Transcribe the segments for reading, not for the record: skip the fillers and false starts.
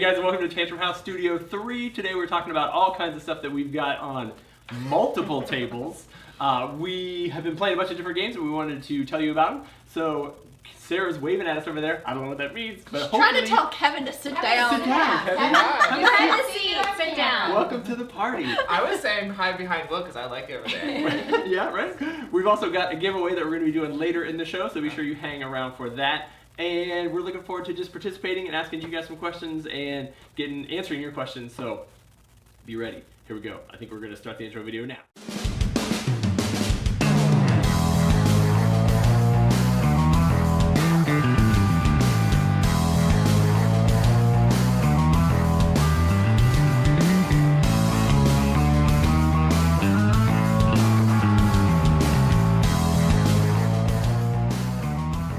Hey guys, welcome to Tantrum House Studio 3. Today we're talking about all kinds of stuff that we've got on multiple tables. We have been playing a bunch of different games and we wanted to tell you about them. So Sarah's waving at us over there. I don't know what that means, but trying to tell Kevin to sit down. Sit down, Kevin. You have a seat. Sit down. Welcome to the party. I was saying hide behind Will because I like it over there. Yeah, right? We've also got a giveaway that we're going to be doing later in the show, so be sure you hang around for that. And we're looking forward to just participating and asking you guys some questions and answering your questions, so be ready. Here we go. I think we're going to start the intro video now.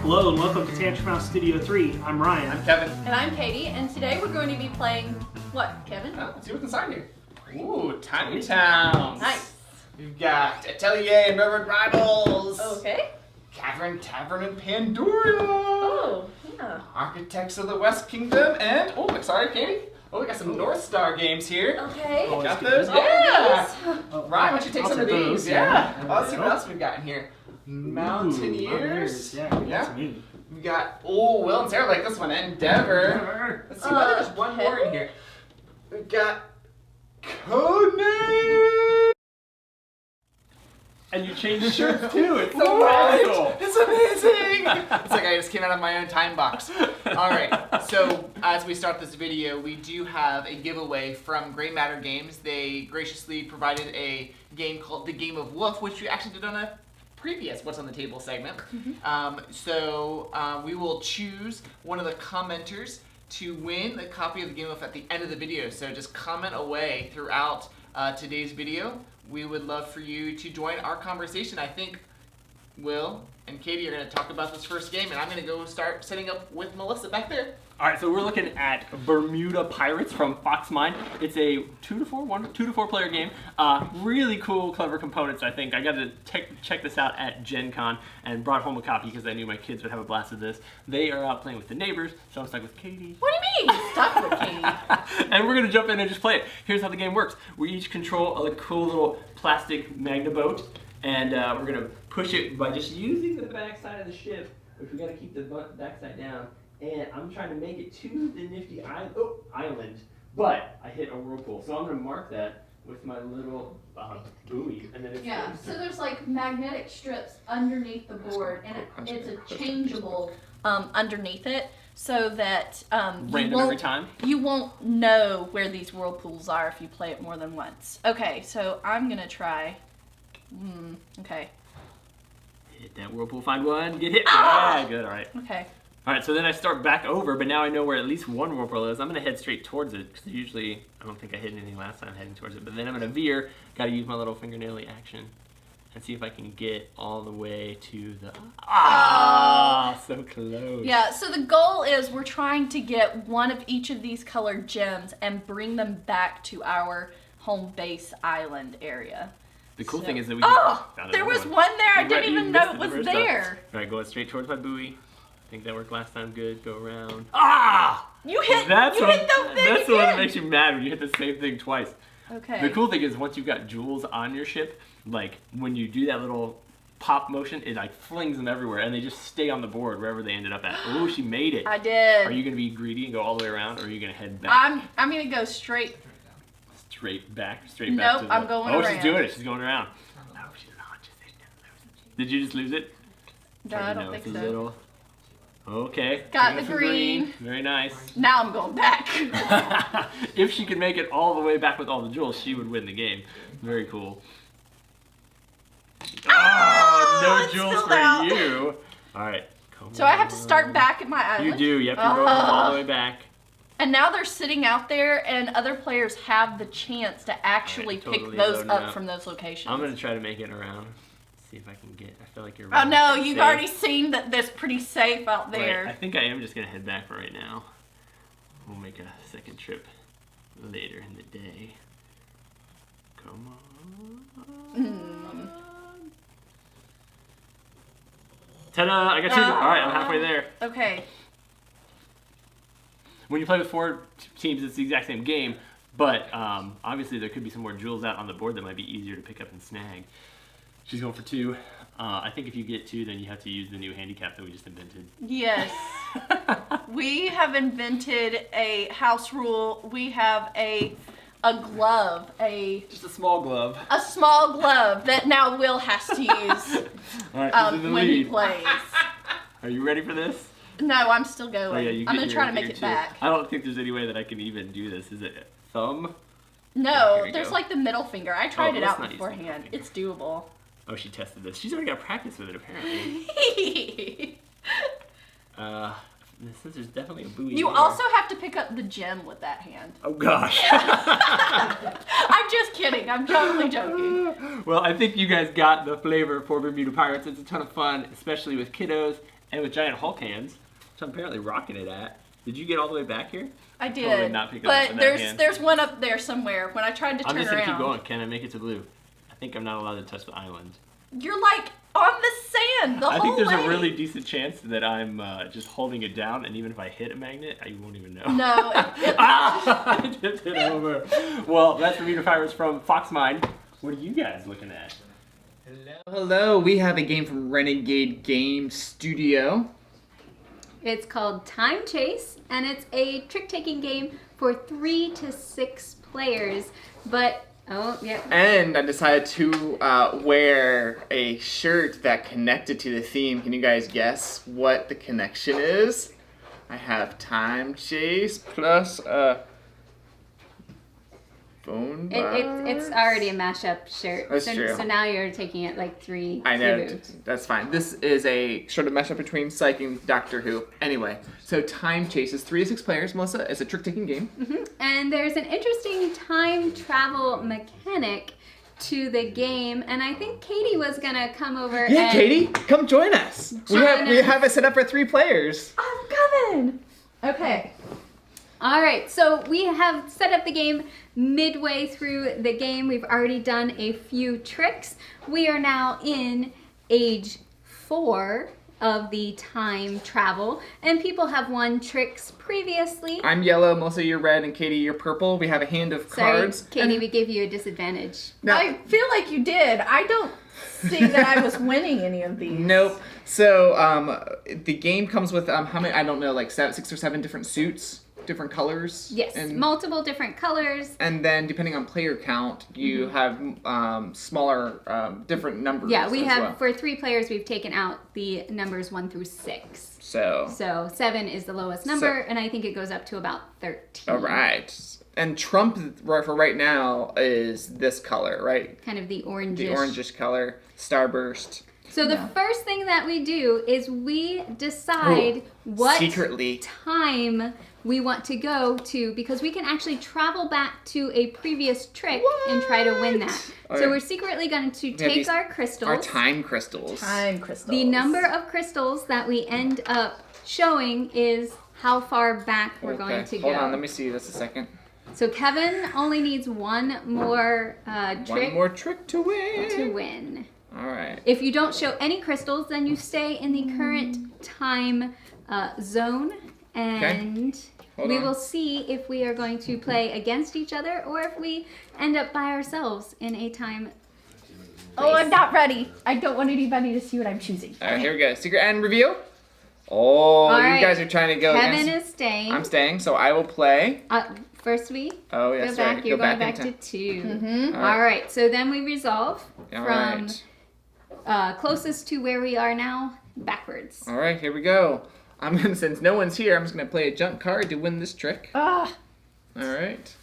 Hello and welcome to Tantrum House Studio 3. I'm Ryan. I'm Kevin. And I'm Katie, and today we're going to be playing, what, Kevin? Let's see what's inside here. Ooh, Tiny Towns. Nice. We've got Atelier and Railroad Rivals. Okay. Cavern, Tavern, and Pandora. Oh, yeah. Architects of the West Kingdom and, oh, sorry, Katie. Oh, we got some North Star games here. Okay. Oh, Got good. those? Yeah. Oh, Ryan, why don't you take I'll some of take these? those, Yeah. yeah. Let's see what else we've got in here. Mountaineers. Yeah, Yeah. that's me. We got, oh, Will and Sarah like this one. Endeavor. Let's see, there's one more in here. We've got Codename. And you changed shirts too. It's What? so radical. It's amazing! It's like I just came out of my own time box. Alright, so as we start this video, we do have a giveaway from Gray Matter Games. They graciously provided a game called The Game of Wolf, which we actually did on a previous What's on the Table segment. We will choose one of the commenters to win a copy of the Game of Wolf at the end of the video. So just comment away throughout today's video. We would love for you to join our conversation. I think Will and Katie are going to talk about this first game, and I'm going to go start setting up with Melissa back there. All right, so we're looking at Bermuda Pirates from Foxmine. It's a 2 to 4 player game. Really cool, clever components, I think. I got to check this out at Gen Con and brought home a copy because I knew my kids would have a blast with this. They are out playing with the neighbors, so I'm stuck with Katie. What do you mean? Stuck with Katie. And we're going to jump in and just play it. Here's how the game works. We each control a cool little plastic magna boat, and we're going to push it by just using the back side of the ship, which we got to keep the back side down. And I'm trying to make it to the nifty island, but I hit a whirlpool. So I'm going to mark that with my little buoy. And then Yeah, so there's like magnetic strips underneath the board, and it's a changeable underneath it, so that you won't know where these whirlpools are if you play it more than once. Okay, so I'm going to try. Okay. Hit that whirlpool, find one, get hit. Ah! Yeah, good, all right. Okay. All right, so then I start back over, but now I know where at least one whirlpool is. I'm going to head straight towards it, because usually I don't think I hit anything last time heading towards it. But then I'm going to veer, got to use my little fingernail-y action, and see if I can get all the way to the... so close. Yeah, so the goal is we're trying to get one of each of these colored gems and bring them back to our home base island area. The cool thing is that we there was one there. I didn't even know it was there. All right, going straight towards my buoy. I think that worked last time. Good. Go around. You hit the thing That's again. the one that makes you mad when you hit the same thing twice. Okay. The cool thing is once you've got jewels on your ship, like when you do that little pop motion, it like flings them everywhere and they just stay on the board wherever they ended up at. Oh, she made it. I did. Are you going to be greedy and go all the way around, or are you going to head back? I'm going to go straight. Straight back. Nope, I'm going around. Oh, she's doing it. She's going around. No, she's not. Did you just lose it? No, I don't think so. Okay. Got the green. Very nice. Now I'm going back. If she could make it all the way back with all the jewels, she would win the game. Very cool. No jewels for you. All right. So I have to start back at my island. You do. You have to go all the way back. And now they're sitting out there, and other players have the chance to actually pick those up from those locations. I'm going to try to make it around. See if I can get. I feel like you're. Oh no, you've already seen that that's pretty safe out there. Right. I think I am just gonna head back for right now. We'll make a second trip later in the day. Come on. Ta-da! I got you. All right, I'm halfway there. Okay. when you play with 4 teams, it's the exact same game, but obviously there could be some more jewels out on the board that might be easier to pick up and snag. She's going for 2. I think if you get 2, then you have to use the new handicap that we just invented. Yes. We have invented a house rule. We have a glove, just a small glove. A small glove that now Will has to use when he plays. Are you ready for this? No, I'm still going. Oh, yeah, I'm going to try to make it back. I don't think there's any way that I can even do this. Is it thumb? No, there's like the middle finger. I tried it out not beforehand. It's doable. Oh, she tested this. She's already got practice with it, apparently. The scissors definitely a buoy. You also have to pick up the gem with that hand. Oh, gosh. I'm just kidding. I'm totally joking. Well, I think you guys got the flavor for Bermuda Pirates. It's a ton of fun, especially with kiddos and with giant Hulk hands, which I'm apparently rocking it at. Did you get all the way back here? I did. Totally not pick it up in that hand. There's one up there somewhere. When I tried to turn around. I'm just going to keep going. Can I make it to blue? I think I'm not allowed to touch the island. You're like on the sand the whole way. I think there's a really decent chance that I'm just holding it down, and even if I hit a magnet, I won't even know. No. I just hit it over. Well, that's Bermuda Pirates from Foxmine. What are you guys looking at? Hello. We have a game from Renegade Game Studio. It's called Time Chase, and it's a trick-taking game for 3 to 6 players. But and I decided to wear a shirt that connected to the theme. Can you guys guess what the connection is? I have Time Chase plus phone box. It's already a mashup shirt. That's true. So now you're taking it like 3 I know, moves. that's fine. This is a sort of mashup between Psych and Doctor Who. Anyway, so Time Chase is 3 to 6 players, Melissa. It's a trick-taking game. Mm-hmm. And there's an interesting time travel mechanic to the game, and I think Katie was gonna come over. Yeah, Katie, come join us. We have it set up for 3 players. I'm coming. Okay. All right, so we have set up the game midway through the game. We've already done a few tricks. We are now in age 4 of the time travel, and people have won tricks previously. I'm yellow, Melissa, you're red, and Katie, you're purple. We have a hand of cards. Sorry, Katie, we gave you a disadvantage. Now, I feel like you did. I don't see that I was winning any of these. Nope. So the game comes with how many? I don't know, like 6 or 7 different suits. Different colors. Yes, multiple different colors. And then depending on player count, you have smaller, different numbers. Yeah, we have, for 3 players, we've taken out the numbers 1 through 6. So 7 is the lowest number, and I think it goes up to about 13. All right. And Trump, for right now, is this color, right? Kind of the orangish. The orangish color, Starburst. So the first thing that we do is we decide what secretly time we want to go to, because we can actually travel back to a previous trick and try to win that. So we're secretly going to take our crystals. Our time crystals. Time crystals. The number of crystals that we end up showing is how far back we're going to go. Hold on, let me see this a second. So Kevin only needs 1 more trick. 1 more trick to win. All right. If you don't show any crystals, then you stay in the current time zone, and we will see if we are going to play against each other or if we end up by ourselves in a time place. Oh, I'm not ready. I don't want anybody to see what I'm choosing. All right, here we go. Secret and reveal. Oh, you guys are trying to go Kevin is staying. I'm staying, so I will play. First we go back. Right. You're going back to 2. All right, so then we resolve from closest to where we are now, backwards. All right, here we go. Since no one's here, I'm just gonna play a junk card to win this trick. All right,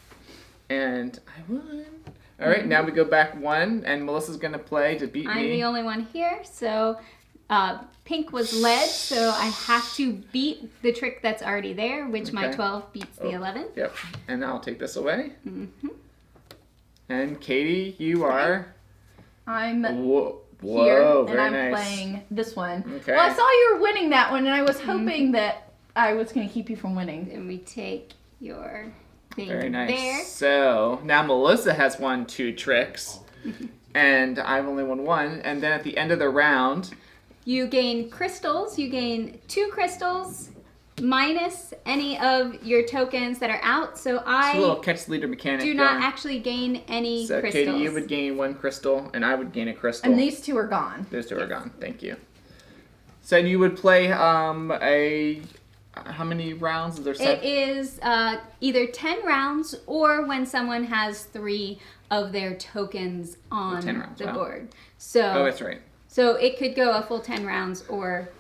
and I won. All right, now we go back 1, and Melissa's gonna play to beat me. I'm the only one here, so pink was led, so I have to beat the trick that's already there, which my 12 beats the 11. Yep, and I'll take this away. And Katie, you are. I'm. Whoa, here, and I'm playing this one. Okay. Well, I saw you were winning that one, and I was hoping that I was going to keep you from winning. And we take your thing Very nice. there. So now Melissa has won 2 tricks, and I've only won 1. And then at the end of the round, you gain crystals. You gain 2 crystals minus any of your tokens that are out. So It's a little I catch leader mechanic. do not actually gain any So crystals. Katie, you would gain 1 crystal, and I would gain a crystal. And these 2 are gone. Those 2 are gone. Thank you. So you would play how many rounds? Is there 7? It is either 10 rounds or when someone has 3 of their tokens on 10 rounds, the wow. board. So Oh, that's right. So it could go a full 10 rounds or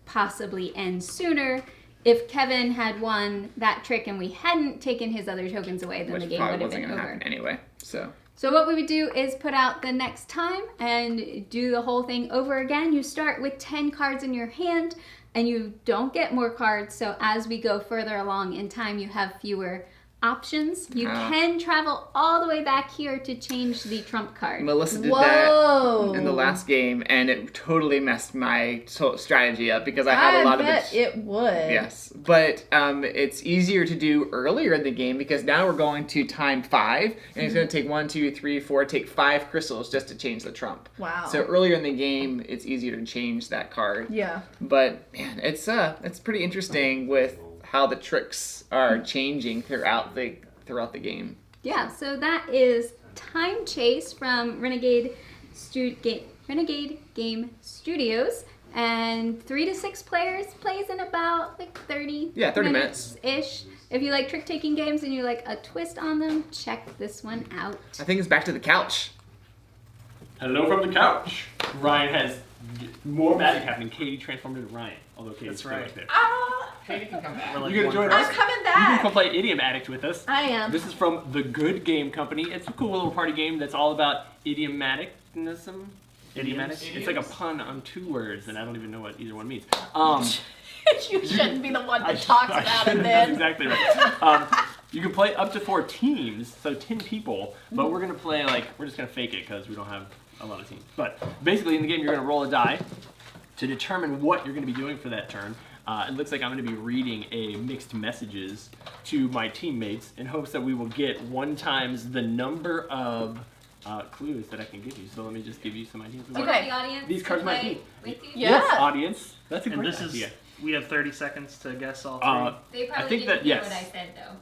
possibly end sooner. If Kevin had won that trick and we hadn't taken his other tokens away, then Which the game probably would have wasn't been going to over. happen anyway. So what we would do is put out the next time and do the whole thing over again. You start with 10 cards in your hand and you don't get more cards. So as we go further along in time, you have fewer options. You can travel all the way back here to change the trump card. Melissa did Whoa. that in the last game, and it totally messed my strategy up because I had a lot of bet it would. Yes, but it's easier to do earlier in the game because now we're going to time 5, and it's going to take 1, 2, 3, 4, take 5 crystals just to change the trump. Wow. So earlier in the game, it's easier to change that card. Yeah. But man, it's pretty interesting with how the tricks are changing throughout the game. Yeah, so that is Time Chase from Renegade Game Studios, and 3 to 6 players plays in about like 30 minutes ish. If you like trick taking games and you like a twist on them, check this one out. I think it's back to the couch. Hello from the couch. Ryan has more magic happening. Katie transformed into Ryan, although Katie's That's right. still there. Katie can come back. You gonna join I'm us? coming You can come back. play IdeaMatic with us. I am. This is from the Good Game Company. It's a cool little party game that's all about idiomatic-nism. Idiomatic? It's like a pun on 2 words, and I don't even know what either one means. You shouldn't be the one that talks about it That's then. exactly right. You can play up to 4 teams, so 10 people, but we're gonna play we're just gonna fake it because we don't have a lot of teams. But basically in the game you're gonna roll a die to determine what you're gonna be doing for that turn. It looks like I'm gonna be reading a mixed messages to my teammates in hopes that we will get 1 times the number of clues that I can give you. So let me just give you some ideas. of what Okay. The audience These cards to might play be. with you? Yeah. Yes, audience. That's a And great this is, idea. we have 30 seconds to guess all 3. They probably I think didn't that- hear yes. what I said though.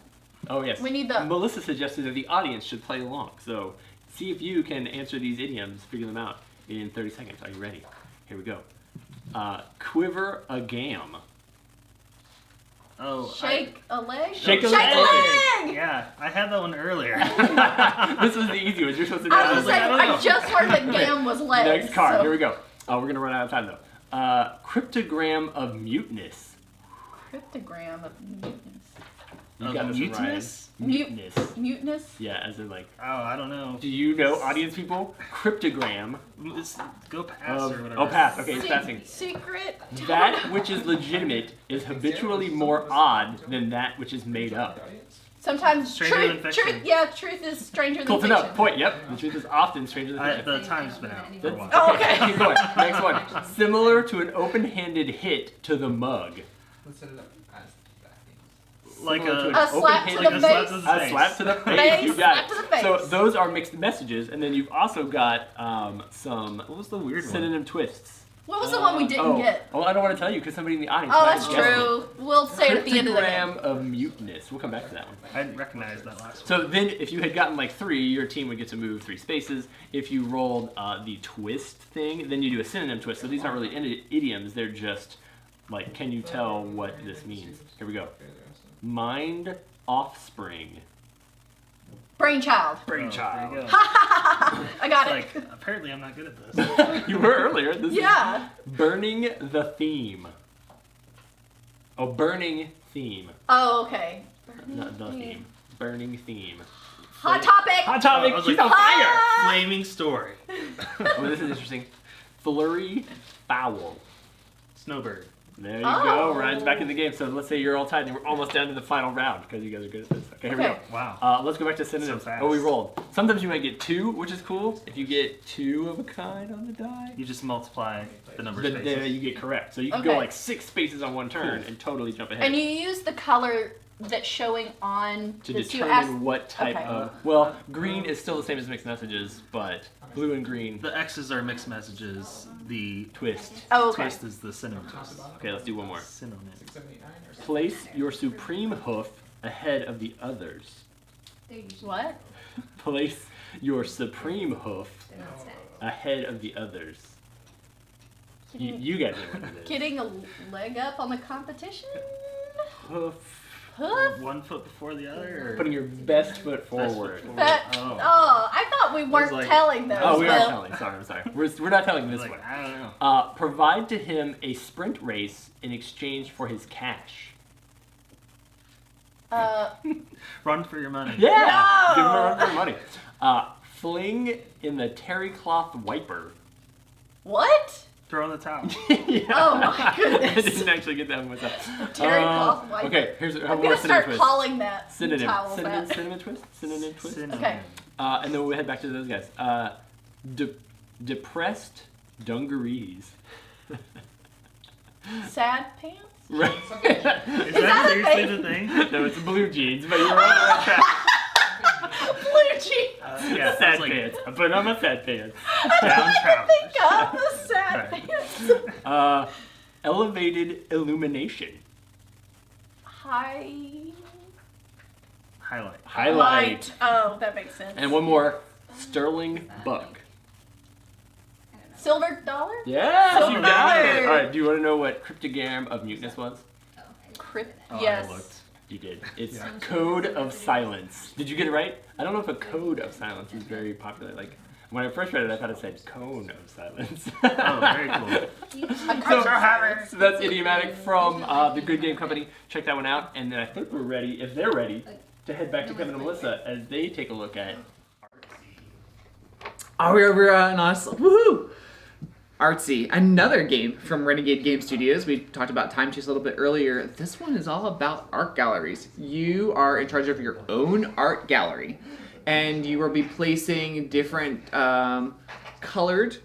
Oh yes. We need the- Melissa suggested that the audience should play along. So see if you can answer these idioms, figure them out in 30 seconds. Are you ready? Here we go. Quiver a gam. Oh, Shake a leg. Shake a Shake a leg. leg. Yeah, I had that one earlier. This was the easy one. You're supposed to know. I was this. saying, I don't know. I just heard that gam was legs. Next card. so- Here we go. We're gonna run out of time though. Cryptogram of muteness. Cryptogram of muteness. You Of got this one, Ryan. mutinous? Muteness. Muteness? Yeah, as in like. Oh, I don't know. Do you know, audience people? Cryptogram. Just go pass or whatever. Oh, pass. Okay, it's passing. Secret. That which is legitimate is habitually more odd than that which is made up. Sometimes Stranger than truth. fiction. Truth. Yeah, truth is stranger Close than enough. fiction. Point. Yep. The truth is often stranger than fiction. The time's been out for a while. Oh, okay. Keep going. Next one. Similar to an open-handed hit to the mug. Let's set it up as Like Similar to an A slap to open-handed the like a slap face. to the A face. slap to the face. Face, You got slap to the it. face. So those are mixed messages, and then you've also got some. What was the weird one? Synonym twists. What was the one we didn't get? Well, I don't want to tell you because somebody in the audience. Oh, might that's have guessed it. true. We'll say it at the end of the game. Cryptogram of muteness. We'll come back to that one. I didn't recognize that last one. So then, if you had gotten like 3, your team would get to move 3 spaces. If you rolled the twist thing, then you do a synonym twist. So these aren't really idioms. They're just like, can you tell what this means? Here we go. Mind offspring. Brainchild. Brainchild. There you go. I got it. Like, apparently I'm not good at this. You were earlier. This Yeah. Is burning the theme. Oh, burning theme. Oh, okay. Not the theme. Burning theme. Hot topic. Hot topic. I was She's like, on fire. Flaming story. Oh, this is interesting. Flurry foul. Snowbird. There you Oh. go. Ryan's back in the game. So let's say you're all tied and we're almost down to the final round because you guys are good at this. Okay, here we Okay. go. Wow. Let's go back to synonyms. So fast. Oh, we rolled. Sometimes you might get 2, which is cool. If you get 2 of a kind on the die, You just multiply the number of then spaces. you get correct. So you can go Okay. like 6 spaces on one turn and totally jump ahead. And you use the color that's showing on To this? determine what type Okay. of... Well, green is still the same as mixed messages, but blue and green... The X's are mixed messages. The Twist. Oh, okay. twist is the cinnamon twist. Okay, let's do one more. Cinnamon. Place your supreme hoof ahead of the others. What? Place your supreme hoof ahead of the others. You guys know what it is. Getting a leg up on the competition? Hoof. Hoof? 1 foot before the other? Or? Putting your best foot Best foot forward. forward. That, Oh. I thought we weren't like- telling those. Oh, we are Will. telling. Sorry, I'm sorry. We're not telling this Like, one. I don't know. Provide to him a sprint race in exchange for his cash. Run for your money. Yeah! No! Give him a run for money. Fling in the terry cloth wiper. What? Throw in the towel. Yeah. Oh my I goodness. didn't actually get that one myself. Terry cloth wiper. Okay, here's I'm one more gonna synonym start twist. calling that Synonym. towel Synonym, that. cinnamon twist? Synonym twist? Cinnamon. Okay. And then we'll head back to those guys. Depressed dungarees. Sad pants? Right. Is that seriously the thing? No, it's blue jeans, but you're on the right track. Blue jeans. Yeah, Sad like pants. I put on my sad pants. down trousers. Think of the sad Right. pants. Elevated illumination. Highlight. Highlight. Oh, that makes sense. And one more. Sterling buck. Silver dollar? Yeah, Silver you got it. dollar. All right, do you want to know what cryptogram of muteness was? Oh, yes. I looked. You did. It's code of silence. Did you get it right? I don't know if a code of silence is very popular. Like when I first read it, I thought it said cone of silence. Oh, very cool. So that's IdeaMatic from the Good Game Company. Check that one out. And then I think we're ready, if they're ready, to head back to Kevin and Melissa as they take a look at Are we over on us? Woohoo! Artsee, another game from Renegade Game Studios. We talked about Time Chase a little bit earlier. This one is all about art galleries. You are in charge of your own art gallery, and you will be placing different colored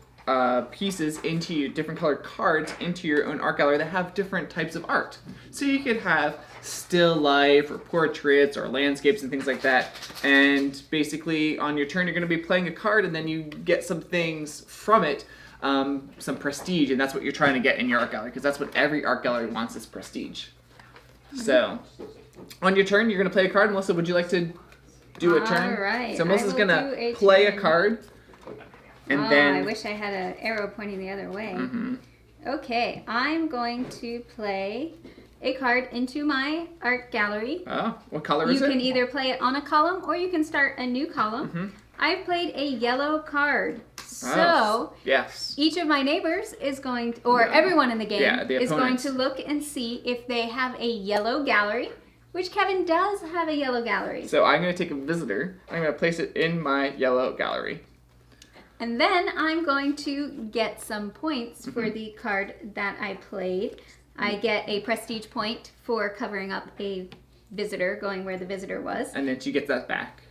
pieces into your different colored cards into your own art gallery that have different types of art. So you could have still life or portraits or landscapes and things like that. And basically on your turn, you're going to be playing a card, and then you get some things from it. Some prestige, and that's what you're trying to get in your art gallery, because that's what every art gallery wants, is prestige. So, on your turn, you're going to play a card. Melissa, would you like to do a turn? All right. So Melissa's I will going do to a play a turn. card, and Oh, then... I wish I had an arrow pointing the other way. Mhm. Okay, I'm going to play a card into my art gallery. Oh, what color is You it? can either play it on a column or you can start a new column. Mhm. I've played a yellow card. So, Oh, yes. each of my neighbors is going to, or Yeah. everyone in the game Yeah, the is going opponents. to look and see if they have a yellow gallery, which Kevin does have a yellow gallery. So I'm going to take a visitor. I'm going to place it in my yellow gallery. And then I'm going to get some points Mm-hmm. for the card that I played. I get a prestige point for covering up a visitor, going where the visitor was. And then she gets that back.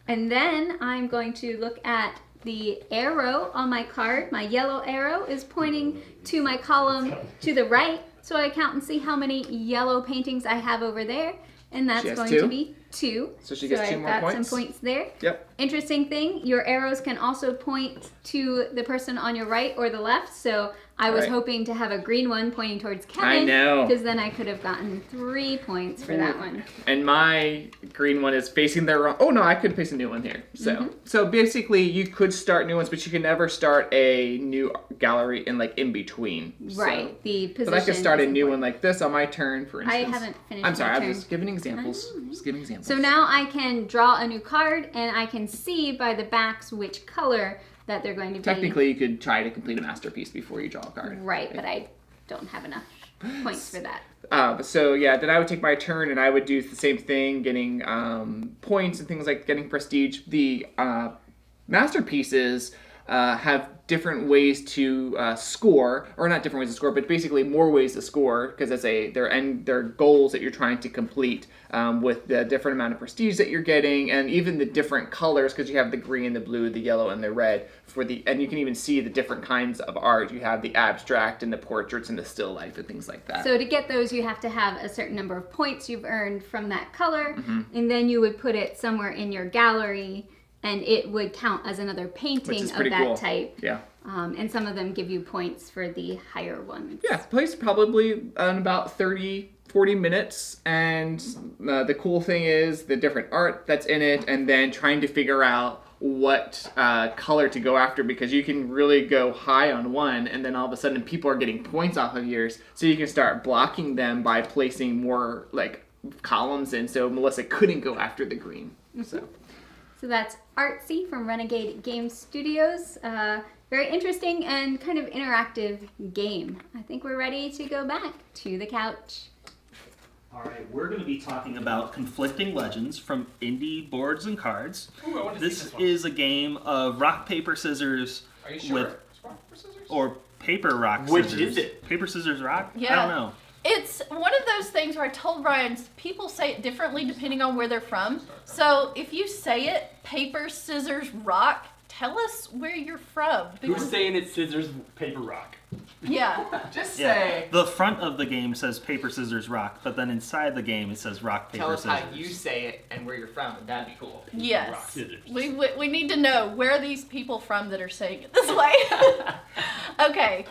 And then I'm going to look at the arrow on my card. My yellow arrow is pointing to my column to the right, so I count and see how many yellow paintings I have over there. And that's She has going 2. to be 2. So she gets 2 I've more got points. some points there. Yep. Interesting thing, your arrows can also point to the person on your right or the left. So I was Right. hoping to have a green one pointing towards Kevin. I know. Because then I could have gotten 3 points for that one. And my green one is facing the wrong... Oh, no, I could place a new one here. So so basically, you could start new ones, but you can never start a new gallery in between. Right. So, The position. but I could start a is new important. one like this on my turn, for I instance. haven't finished I'm sorry, my I'm turn. just giving examples. Just giving examples. So now I can draw a new card, and I can see by the backs which color that they're going to be. Technically, you could try to complete a masterpiece before you draw a card. Right, but I don't have enough points for that. So yeah, then I would take my turn and I would do the same thing, getting points and things like getting prestige. The masterpieces have different ways to score, or not different ways to score, but basically more ways to score, because they're goals that you're trying to complete with the different amount of prestige that you're getting, and even the different colors, because you have the green, the blue, the yellow, and the red and you can even see the different kinds of art. You have the abstract and the portraits and the still life and things like that. So to get those, you have to have a certain number of points you've earned from that color, and then you would put it somewhere in your gallery, and it would count as another painting of that cool type. Yeah. And some of them give you points for the higher ones. Yeah, plays probably in about 30-40 minutes, and the cool thing is the different art that's in it, and then trying to figure out what color to go after, because you can really go high on one, and then all of a sudden people are getting points off of yours, so you can start blocking them by placing more like columns in, so Melissa couldn't go after the green. So that's Artsee from Renegade Game Studios. Very interesting and kind of interactive game. I think we're ready to go back to the couch. All right, we're going to be talking about Conflicting Legends from Indie Boards and Cards. Ooh, This is a game of rock, paper, scissors. are you sure? With, Rock, paper, scissors? or paper, rock, Which scissors. is it? Paper, scissors, rock? Yeah. I don't know. It's one of those things where I told Ryan, people say it differently depending on where they're from. So if you say it, paper, scissors, rock, tell us where you're from. Who's saying it's scissors, paper, rock? Yeah. Just Yeah. say. The front of the game says paper, scissors, rock, but then inside the game it says rock, paper, Tell us scissors. how you say it and where you're from. That'd be cool. Rock, Yes. scissors. We need to know where are these people from that are saying it this way. Okay.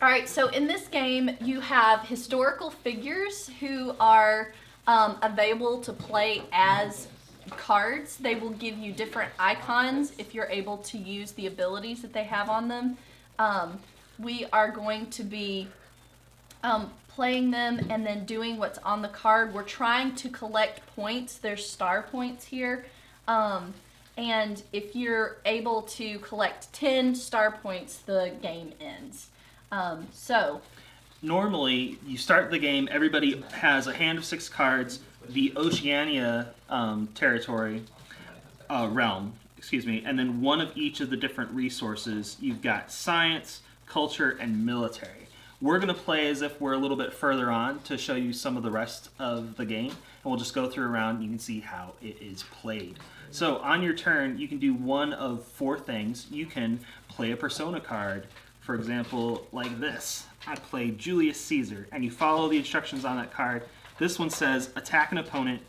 All right, so in this game, you have historical figures who are available to play as cards. They will give you different icons if you're able to use the abilities that they have on them. We are going to be playing them and then doing what's on the card. We're trying to collect points. There's star points here. And if you're able to collect 10 star points, the game ends. Normally, you start the game, everybody has a hand of 6 cards, the Oceania territory, realm, and then one of each of the different resources. You've got science, culture, and military. We're going to play as if we're a little bit further on to show you some of the rest of the game, and we'll just go through around and you can see how it is played. So on your turn, you can do one of 4 things. You can play a persona card. For example, like this. I play Julius Caesar, and you follow the instructions on that card. This one says, attack an opponent.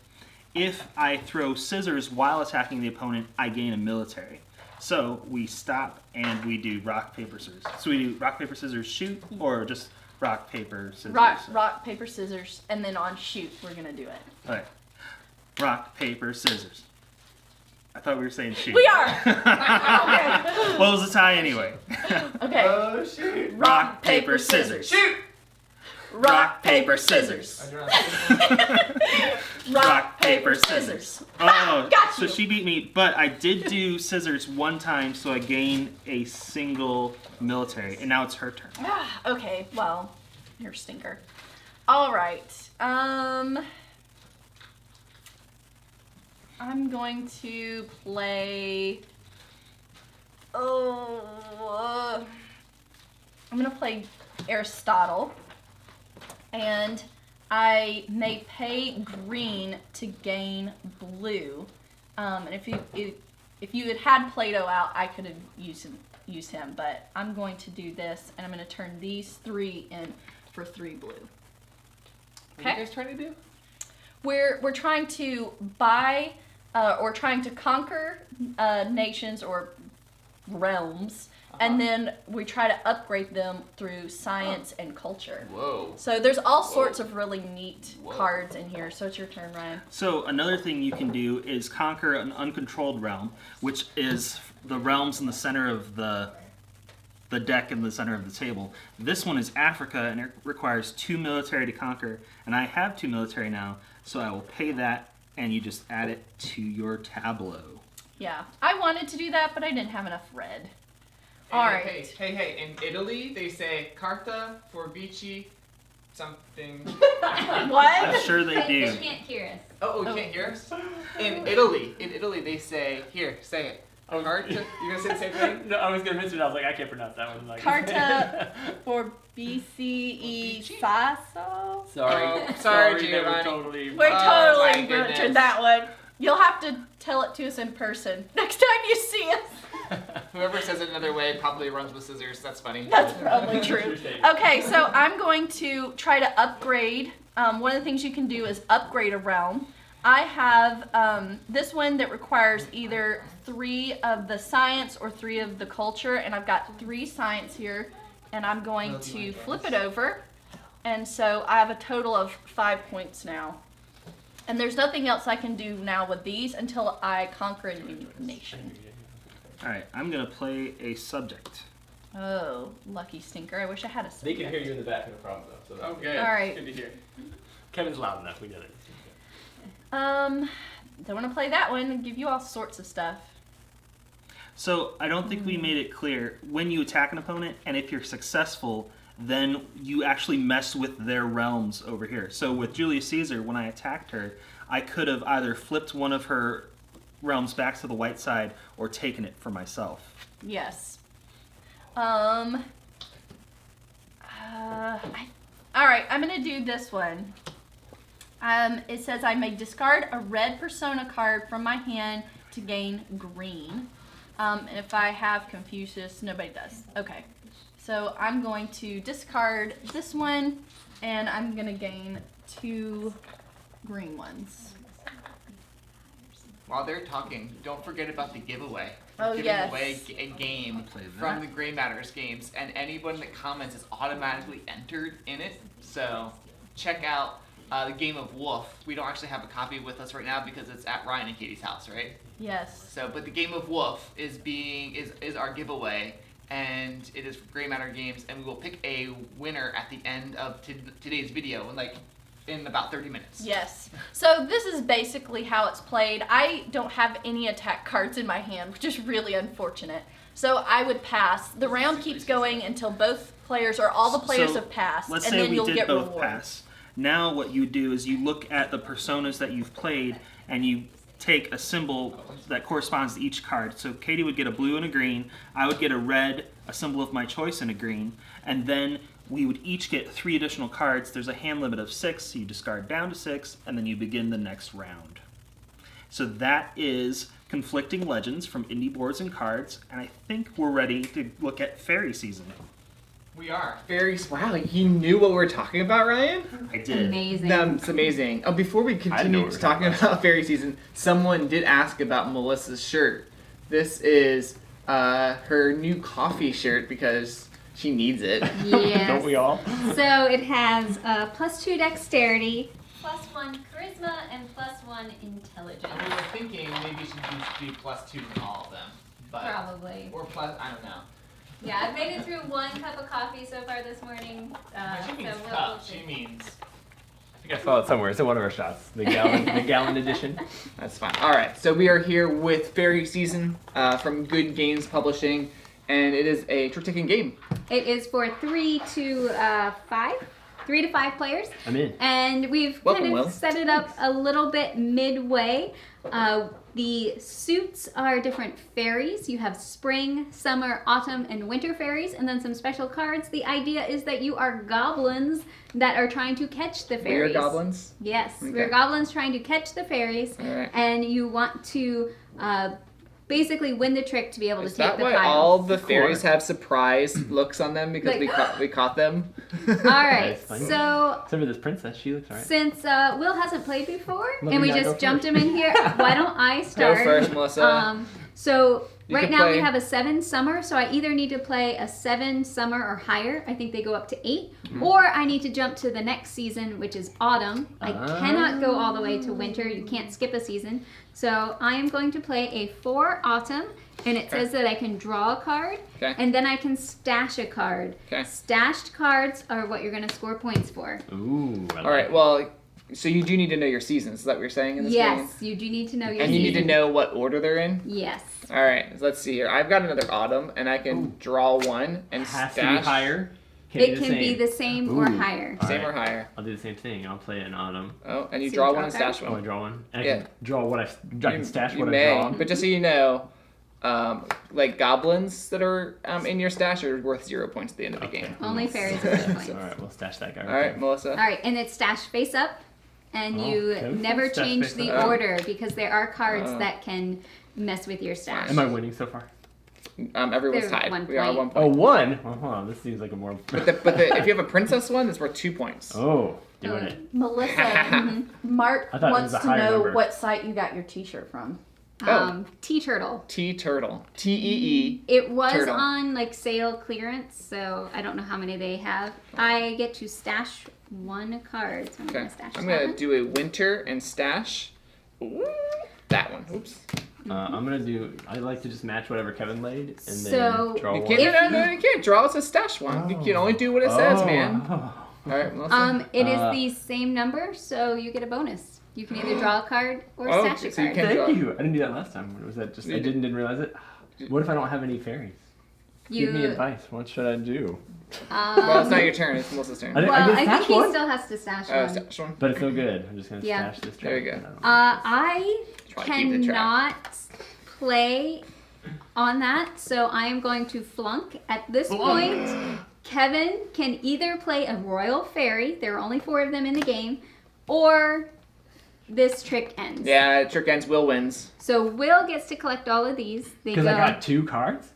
If I throw scissors while attacking the opponent, I gain a military. So we stop and we do rock, paper, scissors. So we do rock, paper, scissors, shoot, or just rock, paper, scissors? Rock, paper, scissors, and then on shoot, we're going to do it. All right. Rock, paper, scissors. I thought we were saying shoot. We are! Okay. Well, it was a tie anyway. Okay. Oh, shoot. Rock, paper, scissors. Shoot! Rock, paper, scissors. Rock, paper, scissors. Oh, got you. so she beat me, but I did do scissors one time, so I gained a single military, and now it's her turn. Okay, well, you're a stinker. All right. I'm going to play. I'm going to play Aristotle, and I may pay green to gain blue. And if you had had Plato out, I could have used him, but I'm going to do this, and I'm going to turn these 3 in for 3 blue. What are you guys trying to do? We're trying to buy or trying to conquer nations or realms, and then we try to upgrade them through science and culture. Whoa. So there's all sorts of really neat cards in here. So it's your turn, Ryan. So another thing you can do is conquer an uncontrolled realm, which is the realms in the center of the deck in the center of the table. This one is Africa, and it requires 2 military to conquer, and I have 2 military now, so I will pay that, and you just add it to your tableau. Yeah, I wanted to do that, but I didn't have enough red. All right. Hey, in Italy, they say Carta Forbici something. What? I'm sure they They do. can't hear us. Oh, you can't hear us? In Italy, they say, here, say it. Carta? You gonna say the same thing? No, I was gonna mention it. I was like, I can't pronounce that one. Like, Carta for BCE Sasso. Sorry, sorry, that Giovanni. totally. We're Oh, my totally goodness. butchered that one. You'll have to tell it to us in person next time you see us. Whoever says it another way probably runs with scissors. That's funny. That's probably true. Okay, so I'm going to try to upgrade. One of the things you can do is upgrade a realm. I have this one that requires either 3 of the science or 3 of the culture, and I've got 3 science here, and I'm going to flip it over. And so I have a total of 5 points now. And there's nothing else I can do now with these until I conquer a new nation. Alright, I'm going to play a subject. Oh, lucky stinker. I wish I had a They subject. can hear you in the back, no problem though. So that's Okay. All right. good to hear. Kevin's loud enough. We get it. Don't want to play that one and give you all sorts of stuff. So I don't think we made it clear. When you attack an opponent, and if you're successful, then you actually mess with their realms over here. So with Julius Caesar, when I attacked her, I could have either flipped one of her realms back to the white side or taken it for myself. Yes. All right, I'm gonna do this one. It says I may discard a red persona card from my hand to gain green. And if I have Confucius, nobody does. Okay. So I'm going to discard this one, and I'm gonna gain 2 green ones. While they're talking, don't forget about the giveaway. Oh, We're giving yes. away a game from the Gray Matters games, and anyone that comments is automatically entered in it. So check out the game of Wolf. We don't actually have a copy with us right now because it's at Ryan and Katie's house, right? Yes. So, but the game of Wolf is our giveaway, and it is for Gray Matter Games, and we will pick a winner at the end of today's video, in about 30 minutes. Yes. So this is basically how it's played. I don't have any attack cards in my hand, which is really unfortunate. So I would pass. The round keeps going until both players or all the players have passed, Let's and say then we you'll did get both rewards. pass. Now what you do is you look at the personas that you've played and you take a symbol that corresponds to each card. So Katie would get a blue and a green, I would get a red, a symbol of my choice, and a green, and then we would each get 3 additional cards. There's a hand limit of 6, so you discard down to 6, and then you begin the next round. So that is Conflicting Legends from Indie Boards and Cards, and I think we're ready to look at Faerie Season. We are. Wow, you knew what we were talking about, Ryan? I did. Amazing. That's amazing. Before we continue talking about Faerie Season, someone did ask about Melissa's shirt. This is her new coffee shirt because she needs it. Yes. Don't we all? So it has +2 dexterity, +1 charisma, and +1 intelligence. And we were thinking maybe she should do +2 in all of them. But, Probably. Or plus, I don't know. Yeah, I've made it through 1 cup of coffee so far this morning. She means we'll cup. see. She means... I think I saw it somewhere. It's in one of our shots. The gallon edition. That's fine. All right, so we are here with Faerie Season from Good Games Publishing, and it is a trick-taking game. It is for 3 to 5. 3 to 5 players. I'm in. And we've Welcome, kind of Will. set it up a little bit midway. The suits are different fairies. You have spring, summer, autumn, and winter fairies, and then some special cards. The idea is that you are goblins that are trying to catch the fairies. We're goblins? Yes, Okay. we're goblins trying to catch the fairies, All right. and you want to basically win the trick to be able to Is take that the why pile. all the fairies have surprised looks on them because Like- we caught them? All right, That's funny. so Except for this princess, she looks alright. since Will hasn't played before, Let and me we not go just jumped first. him in here, why don't I Go start? first, Melissa. So You right can now we play- have a 7 summer, so I either need to play a 7 summer or higher. I think they go up to 8. Or I need to jump to the next season, which is autumn. I cannot go all the way to winter. You can't skip a season. So I am going to play a 4 autumn, and it says that I can draw a card, Okay. and then I can stash a card. Okay. Stashed cards are what you're going to score points for. Ooh. All right, well, so you do need to know your seasons. Is that what you're saying in this game? Yes, you do need to know your And you need season. to know what order they're in? Yes. All right, let's see here. I've got another autumn, and I can draw one and Has stash. to be higher. It can be the same or Ooh. higher. Same Alright. or higher. I'll do the same thing. I'll play an autumn. Oh, and you So draw you one and draw a stash Oh, I one. draw one. And Yeah. I can draw what I can stash You what may, I draw. but just so you know, like goblins that are in your stash are worth 0 points at the end of the game. Only fairies are worth points. All right, we'll stash that guy. All right, Melissa. All right, and it's stashed face up, and you Kevin never stash change face the up. order because there are cards that can mess with your stash. Am I winning so far? Everyone's They're tied. 1 We are point. 1 Oh, point. 1. Well, hold on. This seems like a more. But if you have a princess one, it's worth 2 points. Oh, doing it. Melissa, Mark I thought it wants was a to higher know number. what site you got your T-shirt from. Tea Turtle. Tea turtle. T-E-E. It was Turtle. on like sale clearance, so I don't know how many they have. I get to stash 1 card, so I'm Okay. gonna stash I'm that gonna one. do a winter and stash. Ooh, that one. Oops. I'm gonna do. I like to just match whatever Kevin laid and So- then draw You one. can't. No, you can't draw. It's a stash one. You can only do what it says, man. Oh. All right, Melissa. It is the same number, so you get a bonus. You can either draw a card or stash a so you card. can- Thank you. I didn't do that last time. Was that just? I didn't realize it. What if I don't have any fairies? Give me advice. What should I do? Well, it's not your turn. It's Melissa's turn. I Well, get I think stash he one? still has to stash one. Stash one. But it's so good. I'm just gonna Yeah. stash this. There you track. go. I Try to keep the track. cannot play on that, so I am going to flunk. At this point, Kevin can either play a royal fairy, there are only 4 of them in the game, or this trick ends. Yeah, trick ends. Will wins. So Will gets to collect all of these. They Because go I got 2 cards.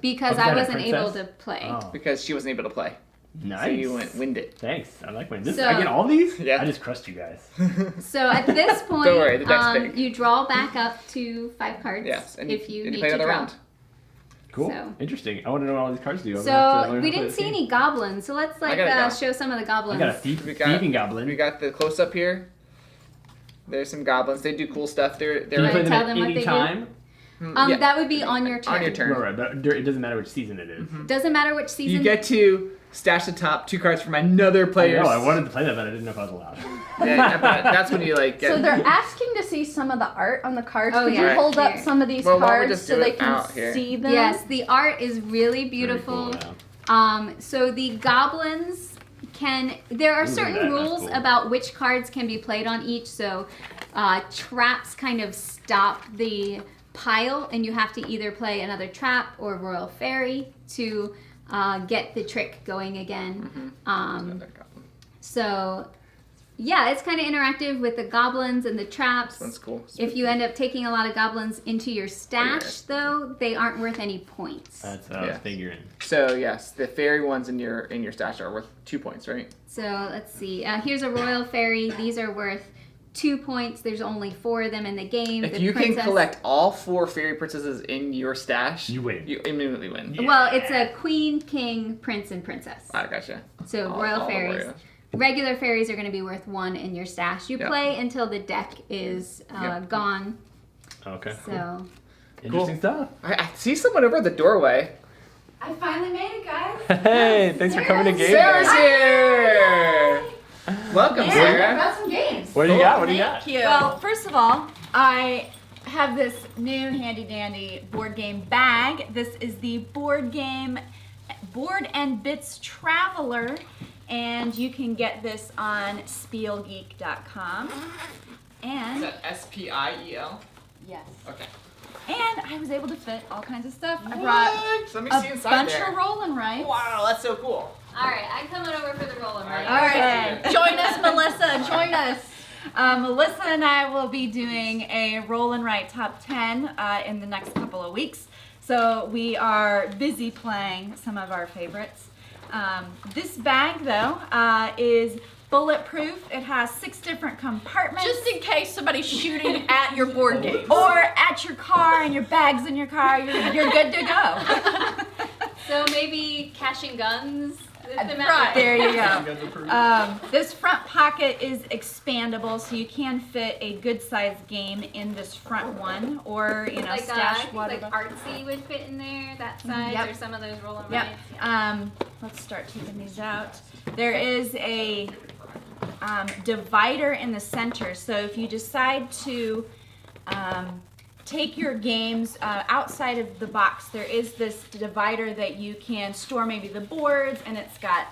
because Oh, is I that a wasn't able to princess? play. Oh, Because she wasn't able to play. nice. So you winned it. Thanks. I like winning. This, So- I get all these. Yeah. I just crushed you guys. So at this point, Don't worry, the deck's big. you draw back up to 5 cards. Yes, and if you and need play to another draw. round. Cool. So- Interesting. I want to know what all these cards do. I'm gonna have to So learn we how to didn't play see this any goblins. So let's I got it, show some of the game. I goblins. got a thieving goblin. We got the close up here. There's some goblins. They do cool stuff. They're Can you Right, play them tell at them what any they do. time? yeah, That would be on your turn. on your turn. Right, but it doesn't matter which season it is. Doesn't matter which season. You get to stash the top 2 cards from another player's. I wanted to play that, but I didn't know if I was allowed. Yeah, but that's when you like get. So they're asking to see some of the art on the cards. Oh, Could yeah. you hold up Here. some of these Well, why don't we cards just so do they it can out here? see them? Yes, the art is really beautiful. Very cool, yeah. So the goblins can. There are certain that's rules cool. about which cards can be played on each. So traps kind of stop the pile, and you have to either play another trap or royal fairy to get the trick going again. Another goblin. So yeah, it's kind of interactive with the goblins and the traps. That's cool. If you end up taking a lot of goblins into your stash, though, they aren't worth any points. That's what I Yeah. was figuring. So yes, the fairy ones in your stash are worth 2 points, right? So let's see. Here's a royal fairy. These are worth 2 points. There's only 4 of them in the game. If The you princess- can collect all 4 fairy princesses in your stash, You win. You immediately win. Yeah. Well, it's a queen, king, prince, and princess. I gotcha. So All- royal all the fairies. Oreos. Regular fairies are going to be worth 1 in your stash. You Yep. play until the deck is Yep. gone. Okay. So Interesting stuff. I see someone over the doorway. I finally made it, guys. Hey, thanks for coming to game. Sarah's here. Welcome, Yeah, I Sarah. got some games. What do you got? What do you got? Thank you. Well, first of all, I have this new handy dandy board game bag. This is the board and Bits Traveler, and you can get this on spielgeek.com. Is And that S-P-I-E-L? yes. Okay. And I was able to fit all kinds of stuff. I brought What? Let me see a inside bunch there. of rolling rights. Wow, that's so cool. all right, I'm coming over for the rolling right. All right, join us, Melissa. Join us. Melissa and I will be doing a roll and write top 10 in the next couple of weeks. So we are busy playing some of our favorites. This bag, though, is bulletproof. It has 6 different compartments. Just in case somebody's shooting at your board game. or at your car and your bags in your car, you're good to go. So maybe cashing guns. Right, there you go. This front pocket is expandable, so you can fit a good-sized game in this front one, or Like I stash think whatever. like Artsee would fit in there, that size, Yep. or some of those rolling Yep. rights. Let's start taking these out. There is a divider in the center, so if you decide to take your games outside of the box, there is this divider that you can store maybe the boards, and it's got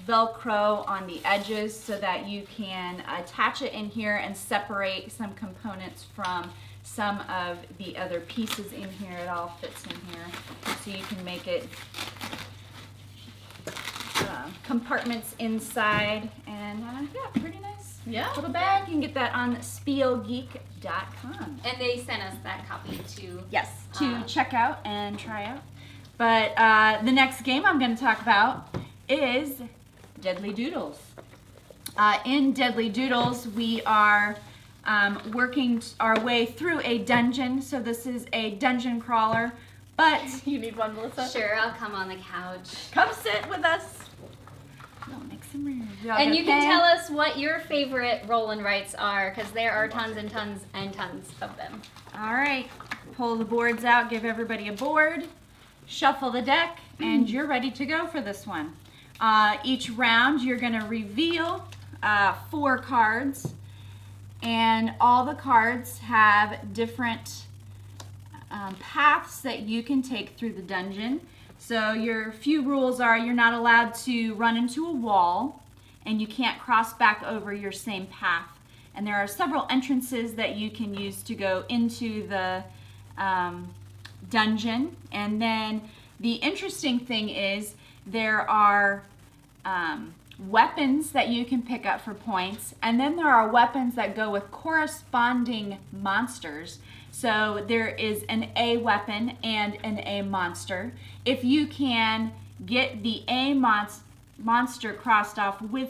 Velcro on the edges so that you can attach it in here and separate some components from some of the other pieces in here. It all fits in here. So you can make it compartments inside, and yeah, pretty nice. Yeah. Little bag. You can get that on spielgeek.com. And they sent us that copy too. Yes, to check out and try out. But the next game I'm going to talk about is Deadly Doodles. In Deadly Doodles, we are working our way through a dungeon. So this is a dungeon crawler, but You need one, Melissa? Sure, I'll come on the couch. Come sit with us. we'll make some room. And you can tell us what your favorite roll and writes are, because there are tons and tons and tons of them. All right, pull the boards out, give everybody a board, shuffle the deck, and you're ready to go for this one. Each round, you're going to reveal 4 cards, and all the cards have different paths that you can take through the dungeon. So your few rules are you're not allowed to run into a wall, and you can't cross back over your same path. And there are several entrances that you can use to go into the dungeon. And then the interesting thing is there are weapons that you can pick up for points, and then there are weapons that go with corresponding monsters. So there is an A weapon and an A monster. If you can get the A monster crossed off with,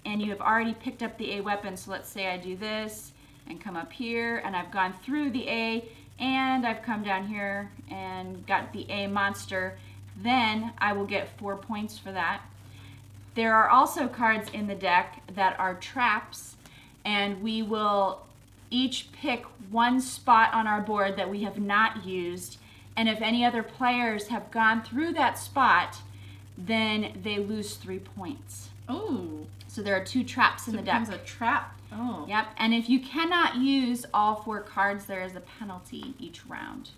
and you have already picked up the A weapon, so let's say I do this and come up here, and I've gone through the A, and I've come down here and got the A monster, then I will get 4 points for that. There are also cards in the deck that are traps, and we will each pick one spot on our board that we have not used, and if any other players have gone through that spot, then they lose 3 points. Ooh. So there are 2 traps in the deck. It becomes a trap. Oh. Yep, and if you cannot use all 4 cards, there is a penalty each round.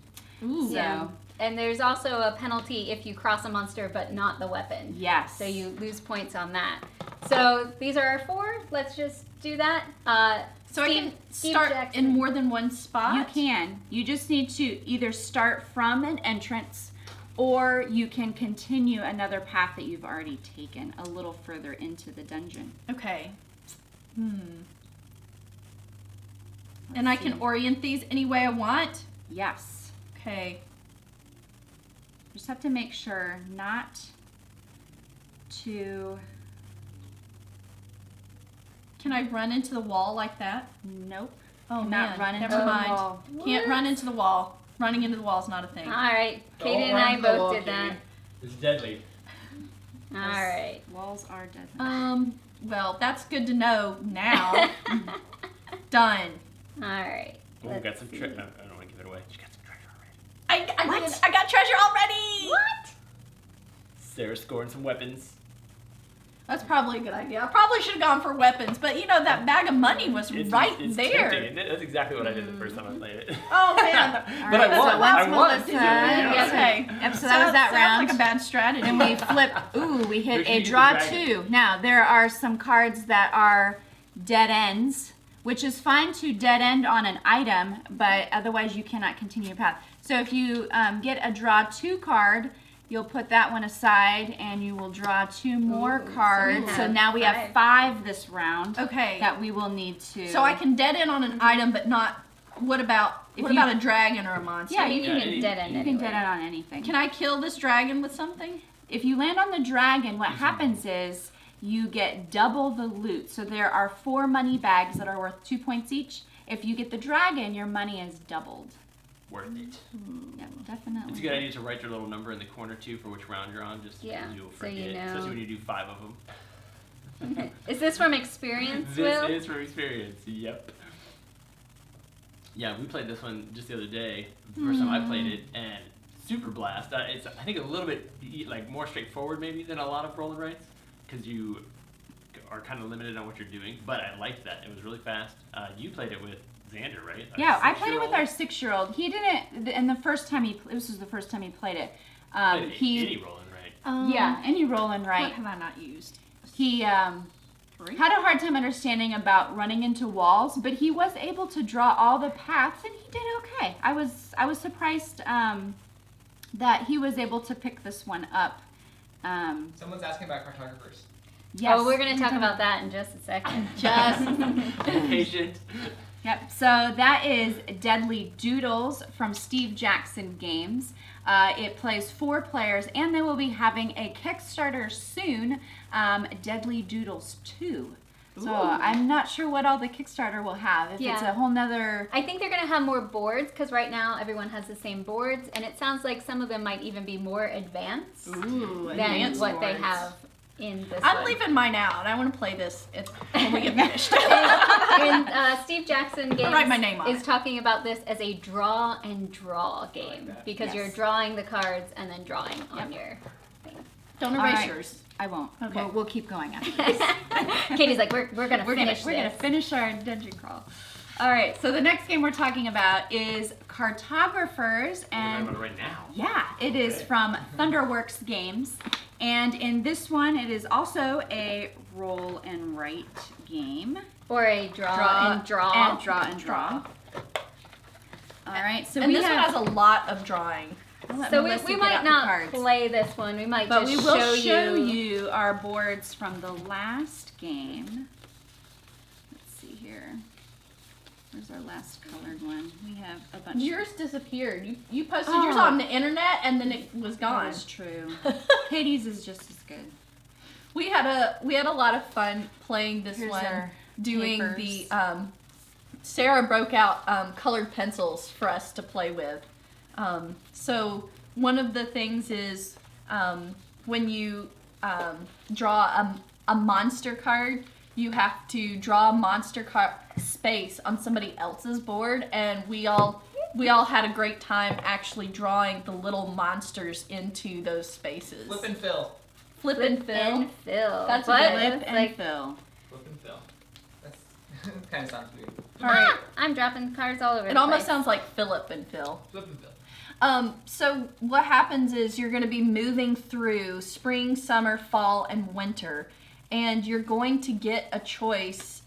Ooh. So, Yeah. And there's also a penalty if you cross a monster but not the weapon. yes. So you lose points on that. So these are our 4. Let's just do that. So I can Steve start Jackson. in more than one spot? You can. You just need to either start from an entrance, or you can continue another path that you've already taken a little further into the dungeon. Okay. And I can orient these any way I want? Yes. Okay. Just have to make sure not to... Can I run into the wall like that? Nope. Oh, Not man. run into Never the mind. wall. Can't run into the wall. Running into the wall is not a thing. All right. Don't Katie and run I into the both wall, did that. Katie. It's deadly. All right. Walls are deadly. Well, that's good to know now. Done. All right. Oh, we Let's got some see. I don't want to give it away. She got some treasure already. I got treasure already! What? Sarah's scoring some weapons. That's probably a good idea. I probably should have gone for weapons, but you know, that bag of money was right it's there. tempting, isn't it? That's exactly what I did the first time I played it. Oh, man. But right, I won. so I once won. Melissa- Yeah. Okay. Yep, so that was that sounds round. like a bad strategy. And we flip. Ooh, we hit Make sure a you get draw the dragon. 2. Now, there are some cards that are dead ends, which is fine to dead end on an item, but otherwise you cannot continue your path. So if you get a draw 2 card, you'll put that one aside and you will draw 2 more cards. So have now we have 5 this round Okay. that we will need to. So I can dead end on an item, but not. What about If what you- about a dragon or a monster? Yeah, you can any- dead end You can anyway. dead end on anything. Can I kill this dragon with something? If you land on the dragon, what happens is you get double the loot. So there are 4 money bags that are worth 2 points each. If you get the dragon, your money is doubled. Worth it. Yep, definitely. It's a good idea to write your little number in the corner too for which round you're on, just Yeah, because you'll so forget, you know. especially when you do 5 of them. Is this from experience, This Will? is from experience. Yep. Yeah, we played this one just the other day. The first time I played it, and super blast. It's I think a little bit like more straightforward maybe than a lot of roll and writes, because you are kind of limited on what you're doing. But I liked that. It was really fast. You played it with Xander, right? Yeah, I played it with our our 6-year-old. He didn't, and the first time this was the first time he played it. any roll and write. Yeah, any roll and What write. have I not used? He Had a hard time understanding about running into walls, but he was able to draw all the paths, and he did okay. I was surprised that he was able to pick this one up. Someone's asking about cartographers. Yes. Oh, we're going to talk about that in just a second. Just patient. Yep, so that is Deadly Doodles from Steve Jackson Games. It plays 4 players, and they will be having a Kickstarter soon, Deadly Doodles 2. So I'm not sure what all the Kickstarter will have. If it's a whole nother... I think they're going to have more boards, because right now everyone has the same boards, and it sounds like some of them might even be more advanced than what they have in this I'm one. leaving mine out. I want to play this when we get finished. and Steve Jackson Games write my name on is it. talking about this as a draw and draw game, because you're drawing the cards and then drawing on your thing. Don't erase yours. I won't. Okay. We'll keep going after this. Katie's like, we're gonna finish this. We're gonna finish our dungeon crawl. All right. So the next game we're talking about is Cartographers, and right now. yeah, it is from Thunderworks Games, and in this one, it is also a roll and write game. Or a draw and draw. And draw. All right. So And we this one have has a lot of drawing. So we might not play this one. We might But just we will show you our boards from the last game. Let's see here. Where's our last colored one? We have a bunch. Yours disappeared. You posted yours on the internet and then it was gone. That's true. Katie's is just as good. We had a lot of fun playing this Here's one, our doing papers. the Sarah broke out colored pencils for us to play with. So one of the things is when you draw a monster card, you have to draw a monster card space on somebody else's board, and we all had a great time actually drawing the little monsters into those spaces. Flip and fill. Flip and fill. That's what? Flip and Like, fill. Flip and fill. That kind of sounds weird. All right. I'm dropping cards all over It the almost place. sounds like Philip and Phil. Flip and fill. So what happens is you're going to be moving through spring, summer, fall, and winter, and you're going to get a choice.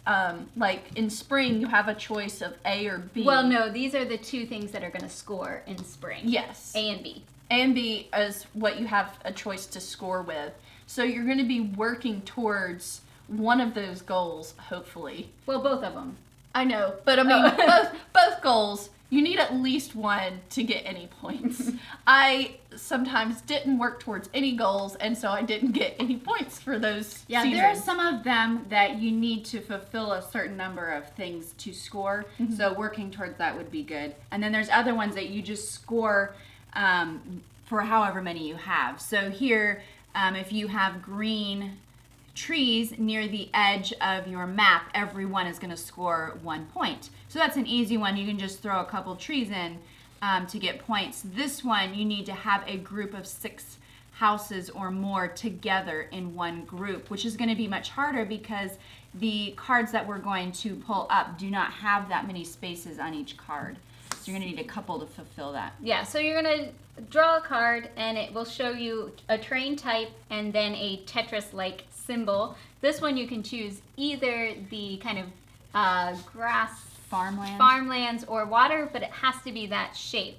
Like in spring, you have a choice of A or B. Well, no, these are the 2 things that are going to score in spring. Yes. A and B. A and B is what you have a choice to score with. So you're going to be working towards one of those goals, hopefully. Well, both of them. I know, but I mean, both goals, you need at least one to get any points. I sometimes didn't work towards any goals, and so I didn't get any points for those Yeah, seasons. there are some of them that you need to fulfill a certain number of things to score. So working towards that would be good. And then there's other ones that you just score for however many you have. So here, if you have green trees near the edge of your map, everyone is going to score 1 point. So that's an easy one. You can just throw a couple trees in to get points. This one, you need to have a group of 6 houses or more together in one group, which is going to be much harder because the cards that we're going to pull up do not have that many spaces on each card. So you're going to need a couple to fulfill that. Yeah, so you're going to draw a card, and it will show you a terrain type and then a Tetris-like symbol. This one you can choose either the kind of grass, farmlands or water, but it has to be that shape.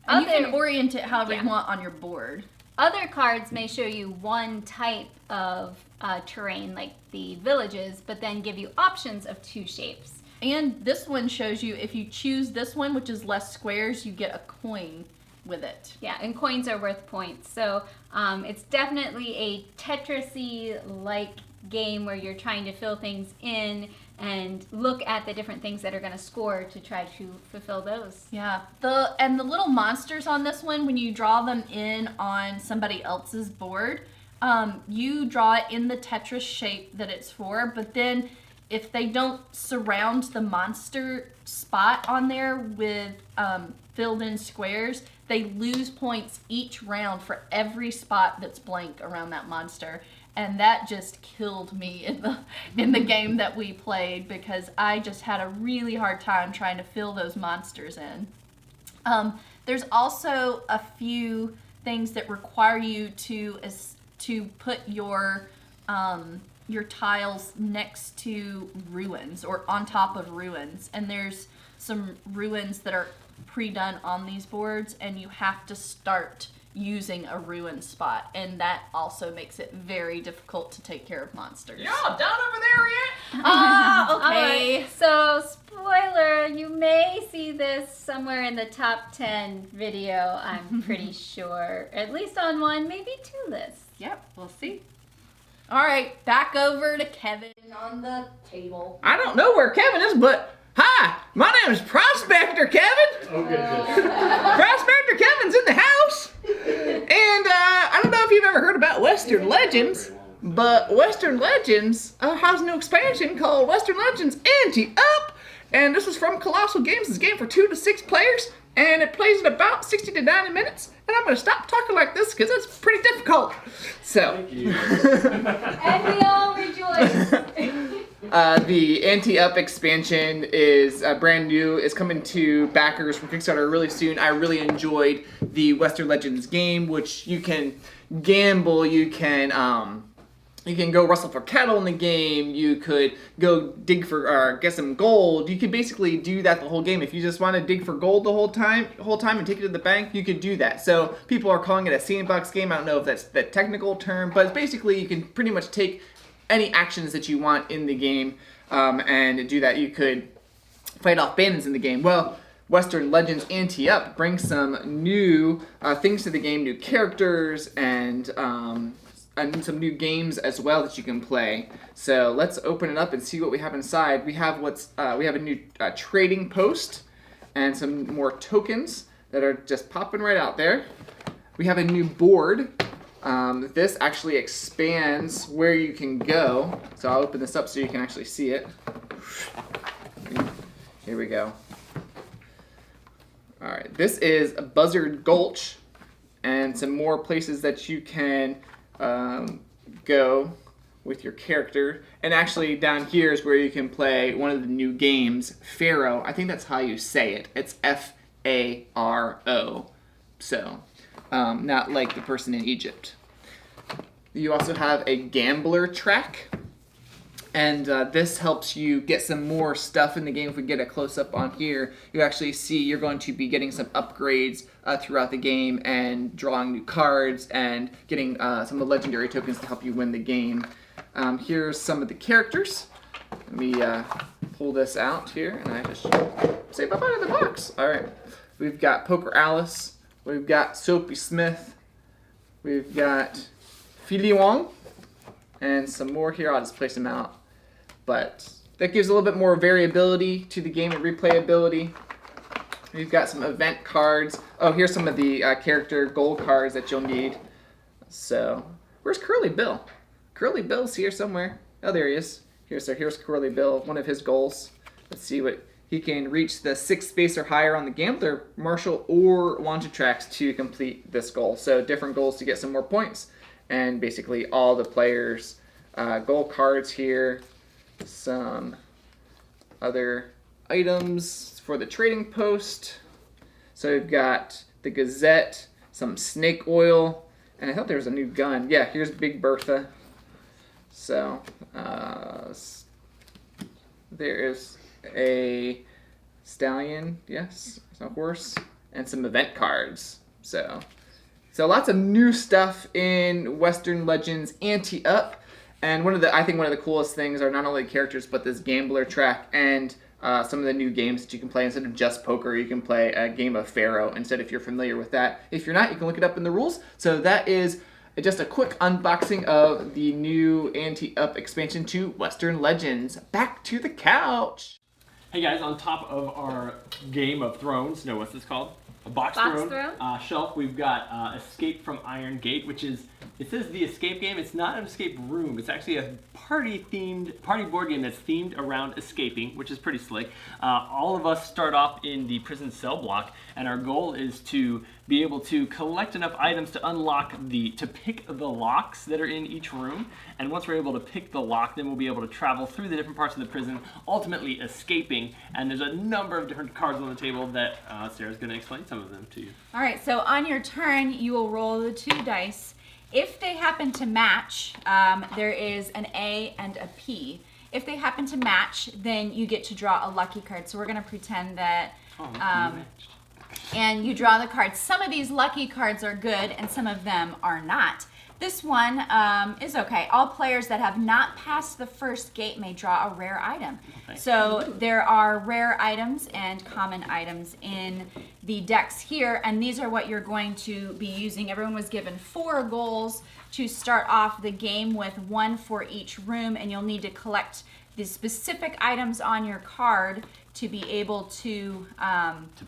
And you can orient it however Yeah. you want on your board. Other cards may show you one type of terrain, like the villages, but then give you options of 2 shapes. And this one shows you if you choose this one, which is less squares, you get a coin with it. Yeah, and coins are worth points. So it's definitely a Tetris-y-like game where you're trying to fill things in and look at the different things that are going to score to try to fulfill those. Yeah, the little monsters on this one, when you draw them in on somebody else's board, you draw it in the Tetris shape that it's for, but then if they don't surround the monster spot on there with filled in squares, they lose points each round for every spot that's blank around that monster. And that just killed me in the game that we played because I just had a really hard time trying to fill those monsters in. There's also a few things that require you to put your your tiles next to ruins or on top of ruins, and there's some ruins that are pre-done on these boards, and you have to start using a ruin spot, and that also makes it very difficult to take care of monsters. Y'all done over there yet? Okay. Right, so, spoiler, you may see this somewhere in the top 10 video, I'm pretty sure. At least on one, maybe two lists. Yep, we'll see. All right, back over to Kevin on the table. I don't know where Kevin is, but hi, my name is Prospector Kevin. Oh, goodness. Prospector Kevin's in the house. And I don't know if you've ever heard about Western Legends, but Western Legends has a new expansion called Western Legends Ante Up. And this is from Colossal Games. It's a game for 2 to 6 players, and it plays in about 60 to 90 minutes. And I'm going to stop talking like this because it's pretty difficult. So. Thank you. And we all rejoice. The Ante Up expansion is brand new. It's coming to backers from Kickstarter really soon. I really enjoyed the Western Legends game, which you can gamble, you can go rustle for cattle in the game, you could go dig for get some gold. You could basically do that the whole game. If you just want to dig for gold the whole time and take it to the bank, you could do that. So people are calling it a sandbox game. I don't know if that's the technical term, but basically you can pretty much take any actions that you want in the game and do that. You could fight off bandits in the game. Well, Western Legends Ante Up brings some new things to the game, new characters, and some new games as well that you can play. So let's open it up and see what we have inside. We have a new trading post and some more tokens that are just popping right out there. We have a new board. This actually expands where you can go. So I'll open this up so you can actually see it. Here we go. All right, this is Buzzard Gulch and some more places that you can go with your character. And actually down here is where you can play one of the new games, Pharaoh. I think that's how you say it. It's F-A-R-O. So, not like the person in Egypt. You also have a gambler track, and this helps you get some more stuff in the game. If we get a close-up on here, you actually see you're going to be getting some upgrades throughout the game and drawing new cards and getting some of the legendary tokens to help you win the game. Here's some of the characters. Let me pull this out here, and I just say bye-bye to the box. All right, we've got Poker Alice. We've got Soapy Smith. We've got Philly Wong. And some more here. I'll just place them out. But that gives a little bit more variability to the game and replayability. We've got some event cards. Oh, here's some of the character gold cards that you'll need. So, where's Curly Bill? Curly Bill's here somewhere. Oh, there he is. Here's Curly Bill, one of his goals. Let's see what he can reach the 6th space or higher on the Gambler, Marshall, or Wanted tracks to complete this goal. So different goals to get some more points. And basically all the players' goal cards here. Some other items for the trading post. So we've got the Gazette, some snake oil, and I thought there was a new gun. Yeah, here's Big Bertha. So there is a stallion, yes, a horse, and some event cards. So lots of new stuff in Western Legends Ante Up. And I think one of the coolest things are not only characters, but this gambler track and some of the new games that you can play. Instead of just poker, you can play a game of Pharaoh instead, if you're familiar with that. If you're not, you can look it up in the rules. So that is just a quick unboxing of the new Ante Up expansion to Western Legends. Back to the couch. Hey guys, on top of our Game of Thrones, what's this called? A box throne shelf, we've got Escape from Iron Gate, which is, it says the escape game. It's not an escape room. It's actually a party board game that's themed around escaping, which is pretty slick. All of us start off in the prison cell block, and our goal is to be able to collect enough items to pick the locks that are in each room. And once we're able to pick the lock, then we'll be able to travel through the different parts of the prison, ultimately escaping. And there's a number of different cards on the table that Sarah's going to explain some of them to you. All right, so on your turn, you will roll the 2 dice, If they happen to match, there is an A and a P. If they happen to match, then you get to draw a lucky card. So we're going to pretend that, and you draw the cards. Some of these lucky cards are good and some of them are not. This one is okay. All players that have not passed the first gate may draw a rare item. Okay. So there are rare items and common items in the decks here, and these are what you're going to be using. Everyone was given 4 goals to start off the game with, 1 for each room, and you'll need to collect the specific items on your card to be able to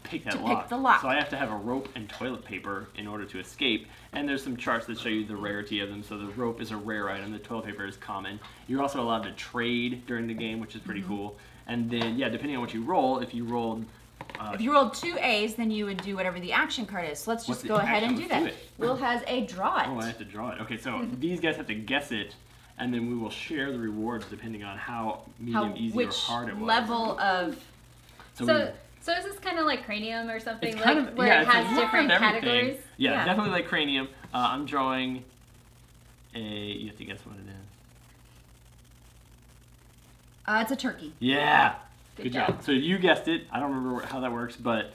pick the lock. So I have to have a rope and toilet paper in order to escape. And there's some charts that show you the rarity of them. So the rope is a rare item, the toilet paper is common. You're also allowed to trade during the game, which is pretty cool. And then, yeah, depending on what you roll, if you rolled 2 A's, then you would do whatever the action card is. So let's just go ahead and do that. Will has a draw it. Oh, I have to draw it. Okay, so these guys have to guess it, and then we will share the rewards depending on how medium, easy, or hard it was. Level of... So is this kind of like Cranium or something? It's kind like of, where yeah, it has different categories? Yeah, definitely like Cranium. I'm drawing a... You have to guess what it is. It's a turkey. Yeah. Good job. So you guessed it. I don't remember how that works, but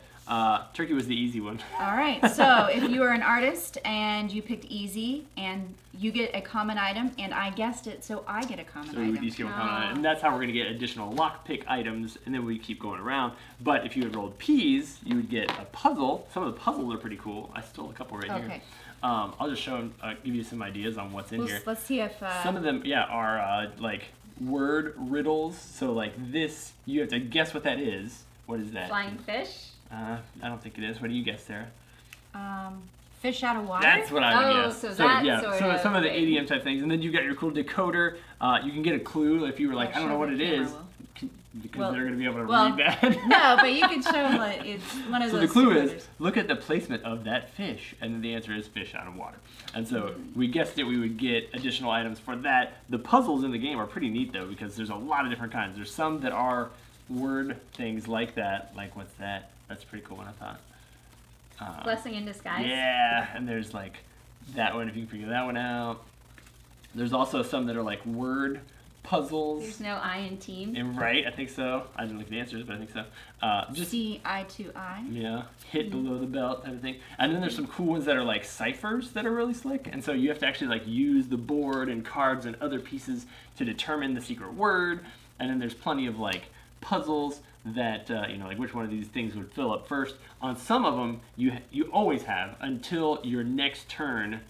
turkey was the easy one. All right. So if you are an artist and you picked easy, and you get a common item, and I guessed it, so I get a common item. So we each get one common item. And that's how we're going to get additional lockpick items, and then we keep going around. But if you had rolled P's, you would get a puzzle. Some of the puzzles are pretty cool. I stole a couple right here. I'll just show them, give you some ideas on what's in here. Let's see if... Some of them, are like word riddles. So like this, you have to guess what that is. What is that? Flying fish? I don't think it is. What do you guess, Sarah? Fish out of water? That's what I would guess. So that yeah, sort so of some of the thing. idiom type things. And then you got your cool decoder. You can get a clue if you were like, I don't know what it is. Because they're going to be able to read that. No, but you can show them that it's one of those. So the clue is, look at the placement of that fish. And then the answer is fish out of water. And so we guessed it, we would get additional items for that. The puzzles in the game are pretty neat, though, because there's a lot of different kinds. There's some that are word things like that. Like, what's that? That's a pretty cool one, I thought. Blessing in disguise? Yeah, and there's like that one, if you can figure that one out. There's also some that are like word puzzles. There's no I in team. And right, I think so. I didn't look at the answers, but I think so. Just C-I-2-I. Yeah, hit below the belt type of thing. And then there's some cool ones that are like ciphers that are really slick. And so you have to actually like use the board and cards and other pieces to determine the secret word. And then there's plenty of like puzzles that like which one of these things would fill up first. On some of them, you always have until your next turn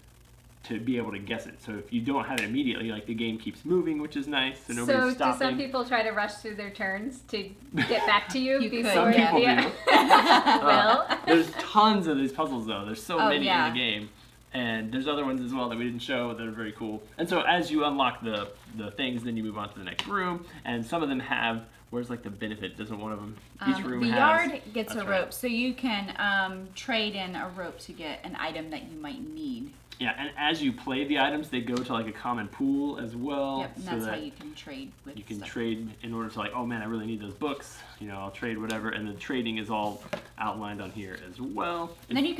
to be able to guess it. So if you don't have it immediately, like the game keeps moving, which is nice, so nobody's stopping. So do some people try to rush through their turns to get back to you? Some people do. Well, there's tons of these puzzles though. There's so many in the game. And there's other ones as well that we didn't show that are very cool. And so as you unlock the things, then you move on to the next room. And some of them have, where's like the benefit? Doesn't one of them? Each room the has. yard gets a rope, so you can trade in a rope to get an item that you might need. Yeah, and as you play the items, they go to like a common pool as well. Yep, and that's how you can trade with You can stuff. trade in order to like, oh man, I really need those books. I'll trade whatever. And the trading is all outlined on here as well. And then you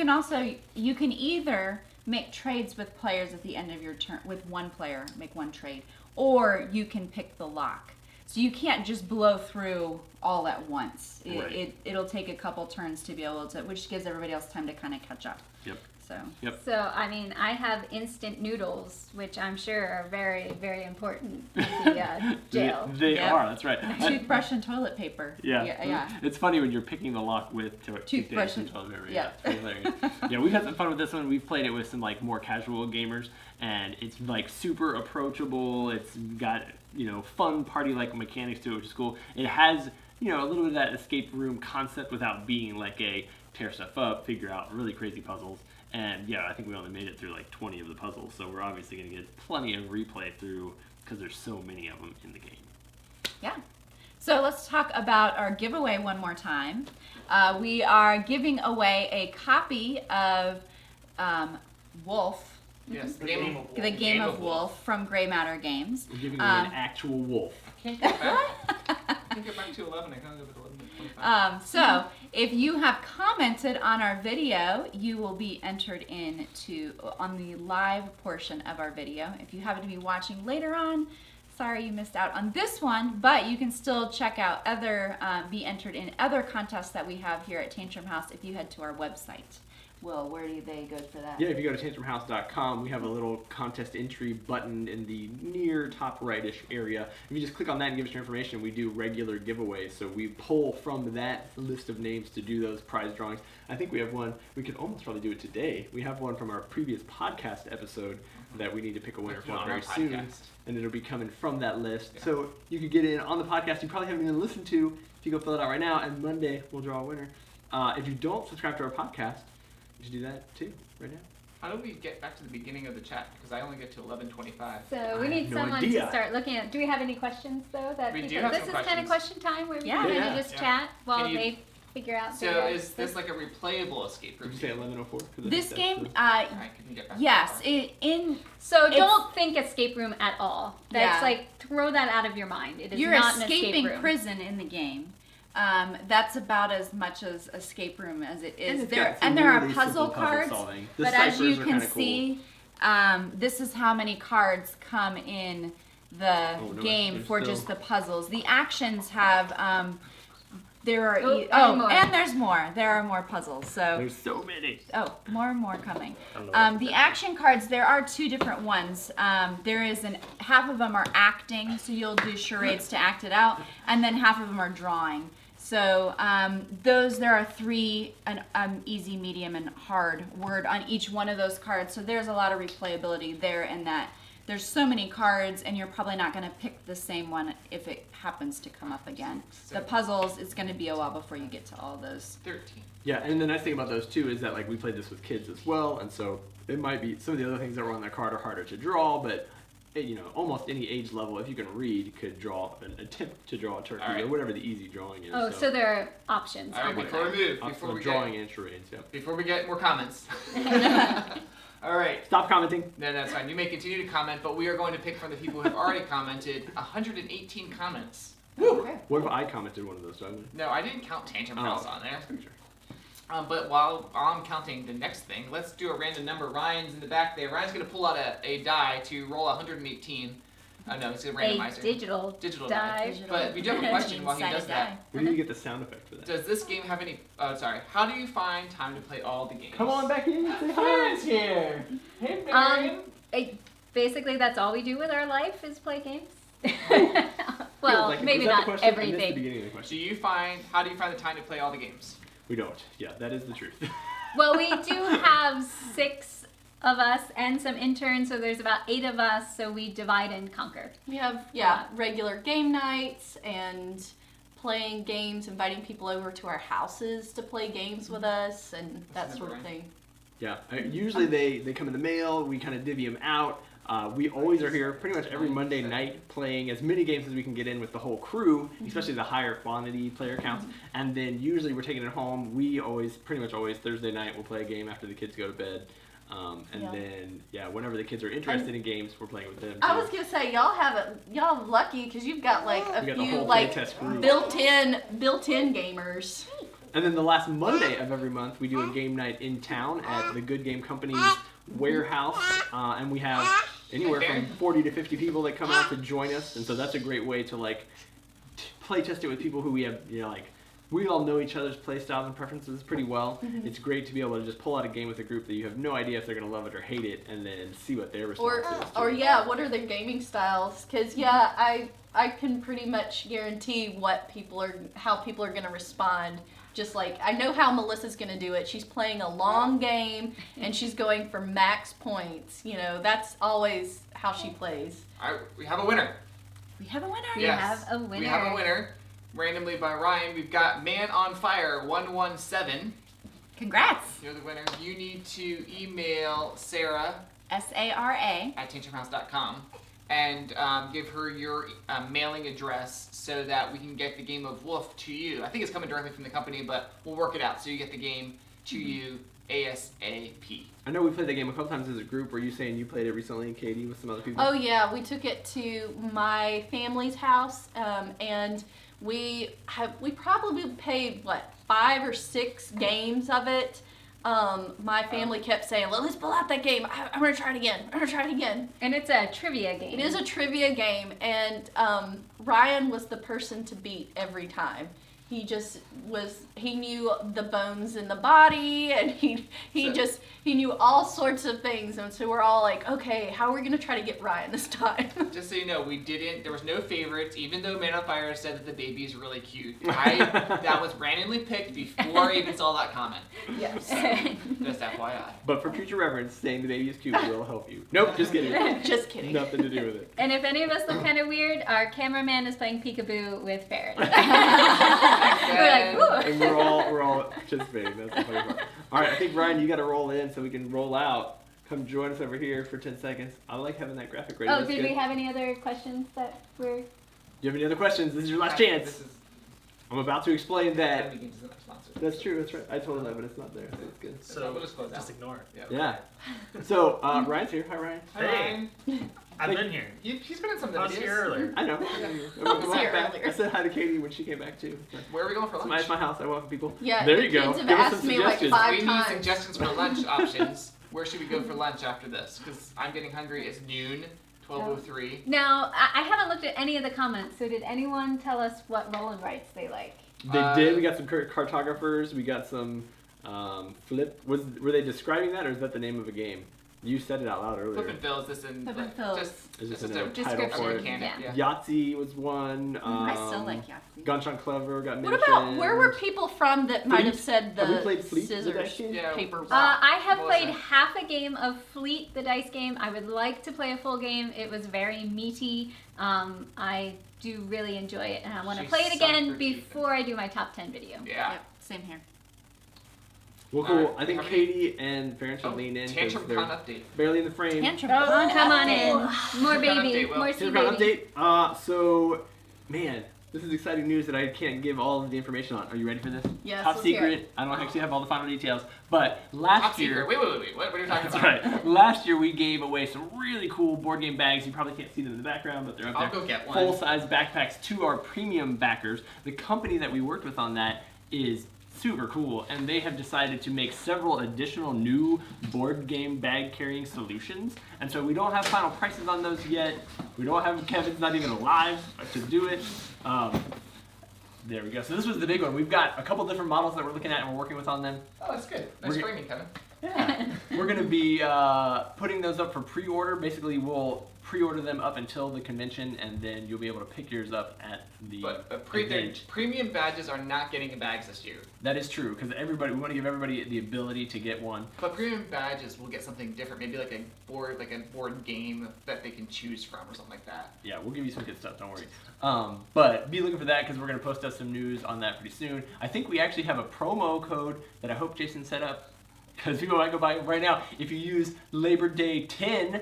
can either make trades with players at the end of your turn, with one player, make one trade, or you can pick the lock. So you can't just blow through all at once. It'll take a couple turns to be able to, which gives everybody else time to kind of catch up. Yep. So, I mean, I have instant noodles, which I'm sure are very, very important in the jail. They are, that's right. Toothbrush and toilet paper. Yeah. It's funny when you're picking the lock with toothbrush and toilet paper. Yeah. It's hilarious. Yeah, we've had some fun with this one. We've played it with some like more casual gamers, and it's like super approachable. It's got, fun party-like mechanics to it, which is cool. It has, a little bit of that escape room concept without being like a tear stuff up, figure out really crazy puzzles. And yeah, I think we only made it through like 20 of the puzzles, so we're obviously going to get plenty of replay through because there's so many of them in the game. Yeah. So let's talk about our giveaway one more time. We are giving away a copy of Wolf. Yes, the game of Wolf from Gray Matter Games. We're giving away an actual wolf. I can't get back to 11. I can't go to 11. So if you have commented on our video, you will be entered on the live portion of our video. If you happen to be watching later on, sorry you missed out on this one, but you can still check out be entered in other contests that we have here at Tantrum House if you head to our website. Will, where do they go for that? Yeah, if you go to tantrumhouse.com, we have a little contest entry button in the near top rightish area. If you just click on that and give us your information, we do regular giveaways. So we pull from that list of names to do those prize drawings. I think we have one, we could almost probably do it today. We have one from our previous podcast episode that we need to pick a winner for very soon. And it'll be coming from that list. Yeah. So you could get in on the podcast you probably haven't even listened to if you go fill it out right now, and Monday we'll draw a winner. If you don't subscribe to our podcast, you should do that too, right now. How do we get back to the beginning of the chat? Because I only get to 11:25. So we need someone to start looking at. Do we have any questions though? We do have some questions. This is kind of question time where we kind of just chat while they figure out. So is this like a replayable escape room? Did you say 11:04? This game, yes. So don't think escape room at all. That's like throw that out of your mind. It is not an escape room. You're escaping prison in the game. That's about as much as escape room as it is. And there are puzzle cards, but as you can see, this is how many cards come in the game for just the puzzles. The actions have there are and there's more. There are more puzzles. So there's so many. Oh, more and more coming. The action cards, there are two different ones. There is half of them are acting, so you'll do charades to act it out, and then half of them are drawing. So there are three, an easy, medium, and hard word on each one of those cards. So there's a lot of replayability there in that there's so many cards, and you're probably not going to pick the same one if it happens to come up again. The puzzles, it's going to be a while before you get to all those. 13. Yeah, and the nice thing about those too is that like we played this with kids as well, and so it might be some of the other things that were on that card are harder to draw, but you know, almost any age level, if you can read, could draw an attempt to draw a turkey or whatever the easy drawing is. Oh, so there are options. All right, before we move, drawing and charades, before we get more comments. All right. Stop commenting. No, that's fine. You may continue to comment, but we are going to pick from the people who have already commented. 118 comments. Woo! Okay. What if I commented one of those? No, I didn't count Tantrum House on there. But while I'm counting the next thing, let's do a random number. Ryan's in the back there. Ryan's going to pull out a die to roll 118. Oh, no, it's a randomizer. Digital die. But we do have a question while he does that. We need to get the sound effect for that. Does this game have any... Oh, sorry. How do you find time to play all the games? Come on back in. Karen's here. Hey, Marion. Basically, that's all we do with our life is play games. Well, like, maybe not everything. How do you find the time to play all the games? We don't. Yeah, that is the truth. Well, we do have 6 of us and some interns, so there's about 8 of us, so we divide and conquer. We have, regular game nights and playing games, inviting people over to our houses to play games with us and that sort of thing. Yeah, usually they come in the mail, we kind of divvy them out. We always are here pretty much every Monday night playing as many games as we can get in with the whole crew, especially the higher quantity player counts. And then usually we're taking it home. Pretty much always Thursday night we'll play a game after the kids go to bed. Then whenever the kids are interested in games, we're playing with them too. I was gonna say y'all lucky because you've got like a few like built-in gamers. And then the last Monday of every month we do a game night in town at the Good Game Company's warehouse, and we have anywhere from 40 to 50 people that come out to join us, and so that's a great way to like play test it with people who we have, we all know each other's play styles and preferences pretty well. It's great to be able to just pull out a game with a group that you have no idea if they're going to love it or hate it, and then see what their response is. What are their gaming styles? Because I can pretty much guarantee how people are going to respond. Just like, I know how Melissa's going to do it. She's playing a long game, and she's going for max points. That's always how she plays. All right, we have a winner. We have a winner. Yes. We have a winner. Randomly by Ryan, we've got Man on Fire 117. Congrats. You're the winner. You need to email Sarah, SARA, at tantrumhouse.com. And give her your mailing address so that we can get the game of Wolf to you. I think it's coming directly from the company, but we'll work it out so you get the game to you ASAP. I know we played the game a couple times as a group. Were you saying you played it recently, Katie, with some other people? Oh yeah, we took it to my family's house, and We probably played, what, 5 or 6 games of it. My family kept saying, well, let's pull out that game. I'm going to try it again. I'm going to try it again. And it's a trivia game. It is a trivia game, and Ryan was the person to beat every time. He knew the bones in the body, and he knew all sorts of things, and so we're all like, okay, how are we gonna try to get Ryan this time? Just so you know, there was no favorites, even though Man on Fire said that the baby is really cute. That was randomly picked before I even saw that comment. Yes. Just FYI. But for future reference, saying the baby is cute will help you. Nope, just kidding. Just kidding. Nothing to do with it. And if any of us look kind of weird, our cameraman is playing peekaboo with Faerie. We're like, woo. And we're all participating. That's the funny part. All right, I think Ryan, you got to roll in so we can roll out. Come join us over here for 10 seconds. I like having that graphic ready. Oh, That's did good. we have any other questions that were? Do you have any other questions? This is your last chance. I'm about to explain that. That's true. That's right. I told him that, but it's not there. So it's good. So we'll just close just out. ignore it. Yeah. So Ryan's here. Hi, Ryan. Hi, Ryan. I've been here. He's been in some of the I was videos. here earlier. I know. I said hi to Katie when she came back too. Where are we going for lunch? It's my house. I welcome people. Yeah, there the you go. kids have Give us asked some me like suggestions. 5 We need times. suggestions for lunch options. Where should we go for lunch after this? Because I'm getting hungry. It's noon, 12:03. Now, I haven't looked at any of the comments, so did anyone tell us what roll and writes they like? They did. We got some cartographers. We got some flip. Were they describing that, or is that the name of a game? You said it out loud earlier. Flip and fill, is this in Flip and fill. Is this just in a a title for it? mechanic? Yeah. Yahtzee was one. I still like Yahtzee. Gunshot Clever got mentioned. What about, where were people from that might have Fleet? said Have we played the Fleet, the scissors, dice game? Yeah. paper, rock? I have What was played that? half a game of Fleet, the dice game. I would like to play a full game. It was very meaty. I do really enjoy it, and I want to She play it again suffered even. before I do my top 10 video. Yeah. Yep, same here. Well, cool. Alright, I think how many- Katie and Farron should lean in. 'cause Tantrum they're Con update. barely in the frame. Tantrum. Oh, come on in. More Update, baby. Will. More sea Tantrum Con baby. update. So, man, this is exciting news that I can't give all of the information on. Are you ready for this? Yes, Top let's hear secret. I don't actually have all the final details, but last Top year. secret. Wait. What are you talking That's about? right. Last year we gave away some really cool board game bags. You probably can't see them in the background, but they're up I'll there. go get one. Full-size backpacks to our premium backers. The company that we worked with on that is super cool, and they have decided to make several additional new board game bag carrying solutions. And so we don't have final prices on those yet. We don't have Kevin's not even alive to do it. There we go. So this was the big one. We've got a couple different models that we're looking at and we're working with on them. Oh, that's good. Nice We're- framing, Kevin. Yeah. We're going to be putting those up for pre-order. Basically, we'll pre-order them up until the convention, and then you'll be able to pick yours up at the But event. premium badges are not getting in bags this year. That is true, because we want to give everybody the ability to get one. But premium badges will get something different, maybe like a board game that they can choose from or something like that. Yeah, we'll give you some good stuff, don't worry. But be looking for that, because we're going to post up some news on that pretty soon. I think we actually have a promo code that I hope Jason set up, because people might go buy it right now. If you use Labor Day 10,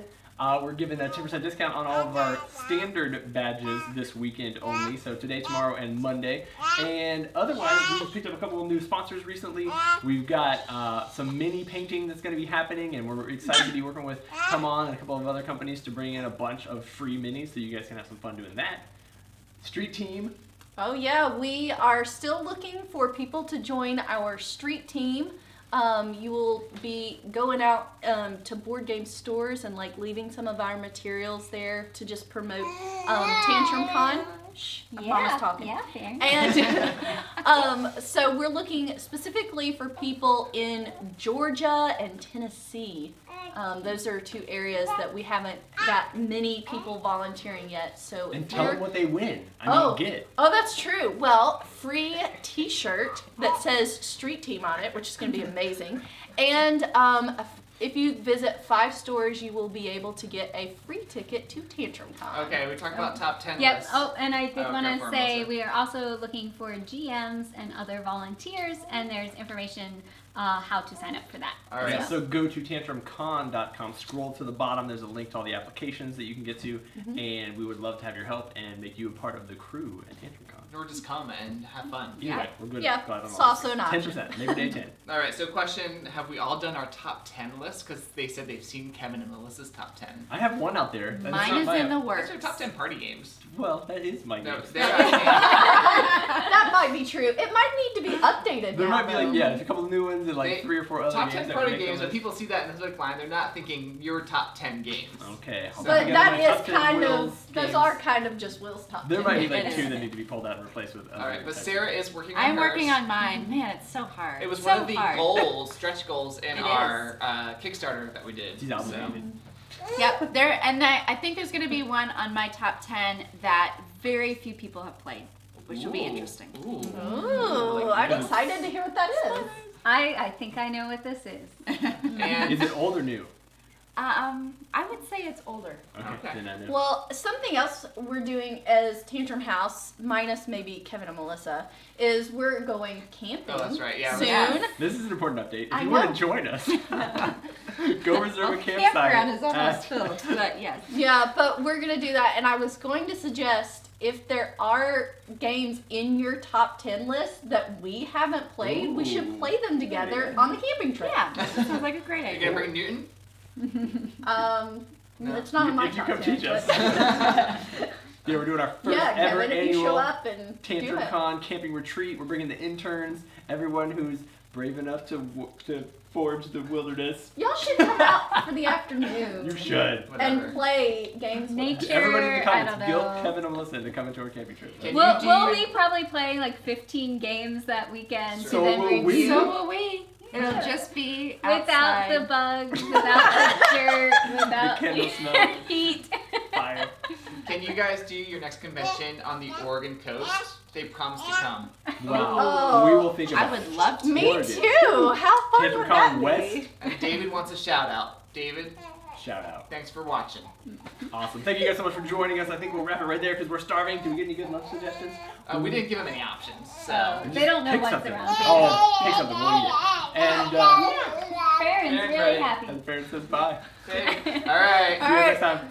we're giving a 10% discount on all of our standard badges this weekend only. So today, tomorrow, and Monday. And otherwise, we picked up a couple of new sponsors recently. We've got some mini painting that's going to be happening, and we're excited to be working with Come On and a couple of other companies to bring in a bunch of free minis so you guys can have some fun doing that. Street Team. Oh yeah, we are still looking for people to join our street team. You will be going out to board game stores and like leaving some of our materials there to just promote Tantrum Con. Shh, Mama's talking. Yeah, fair. And so we're looking specifically for people in Georgia and Tennessee. Those are 2 areas that we haven't got many people volunteering yet. So And if tell you're them what they win. I mean, get it. Oh, that's true. Well, free T-shirt that says Street Team on it, which is going to be amazing. And if you visit 5 stores, you will be able to get a free ticket to Tantrum Con. Okay, we talked about top 10 Yep. lists. Oh, and I did Oh, want go to for it, say Melissa. we are also looking for GMs and other volunteers, and there's information how to sign up for that. All right. Yeah, so go to tantrumcon.com, scroll to the bottom, there's a link to all the applications that you can get to, and we would love to have your help and make you a part of the crew at TantrumCon. or just come and have fun. Either way, we're good. Yeah, Glad I'm it's all also an option. 10%, maybe day 10. All right, so question, have we all done our top 10 list? Because they said they've seen Kevin and Melissa's top 10. I have one out there. That's Mine not is my- in the What's works. your top 10 party games? Well, that is my No, game. they're asking. That might be true. It might need to be updated. There now, might be like, though. yeah, there's a couple of new ones and like They- 3 or 4 other Top games. 10 that party would make games, the when list. people see that in the subject line, they're not thinking your top 10 games. Okay. I'll But put together that my is top 10 kind Will's of, those games. are kind of just Will's top There 10 might be games. like 2 that need to be pulled out and replaced with. All right, but types. Sarah is working on I'm hers. working on mine. Man, it's so hard. It was so one of the hard. goals, stretch goals in It our Kickstarter that we did. She's obligated. Yep, I think there's going to be one on my top 10 that very few people have played, which will be interesting. Ooh. Ooh, I'm excited to hear what that is. I think I know what this is. And Is it old or new? I would say it's older. Okay. Then I know. Well, something else we're doing as Tantrum House, minus maybe Kevin and Melissa, is we're going camping Oh, that's right, yeah, soon. yeah. This is an important update. If I you want know. to join us, go reserve a campsite. Campground is almost at- filled, but yes. Yeah, but we're gonna do that, and I was going to suggest if there are games in your top 10 list that we haven't played, we should Ooh. play them together on the camping trip. Yeah, that sounds like a great You're idea. gonna bring Newton? No. It's not in my If you top come 10. teach us. but- Yeah, we're doing our first yeah, ever Kevin, if you show annual up and do Tantrum it. Con camping retreat. We're bringing the interns, everyone who's brave enough to forge the wilderness. Y'all should come out for the afternoon You should. Whatever. and play games. with us. Nature. Everybody in the I comments, don't guilt know. Kevin and Melissa to come into our camping trip. Can We'll, you do we'll it- be probably playing like 15 games that weekend So to then will review. we. So will we. It'll just be Without outside. the bugs, without the dirt, without The candle smell. heat. Fire. Can you guys do your next convention on the Oregon coast? They promised to come. Wow. Oh. We will think I about would love to. Me Oregon. too. How fun Tantrum would that Con be? West. And David wants a shout out. David, Shout out. thanks for watching. Awesome. Thank you guys so much for joining us. I think we'll wrap it right there because we're starving. Do we get any good lunch suggestions? We didn't give him any options, so. Just They don't know pick what's something. around here. Oh, pick something. We'll eat it. And Parents Parents really ready. happy. and the parents says bye. Okay. All right. See you next time.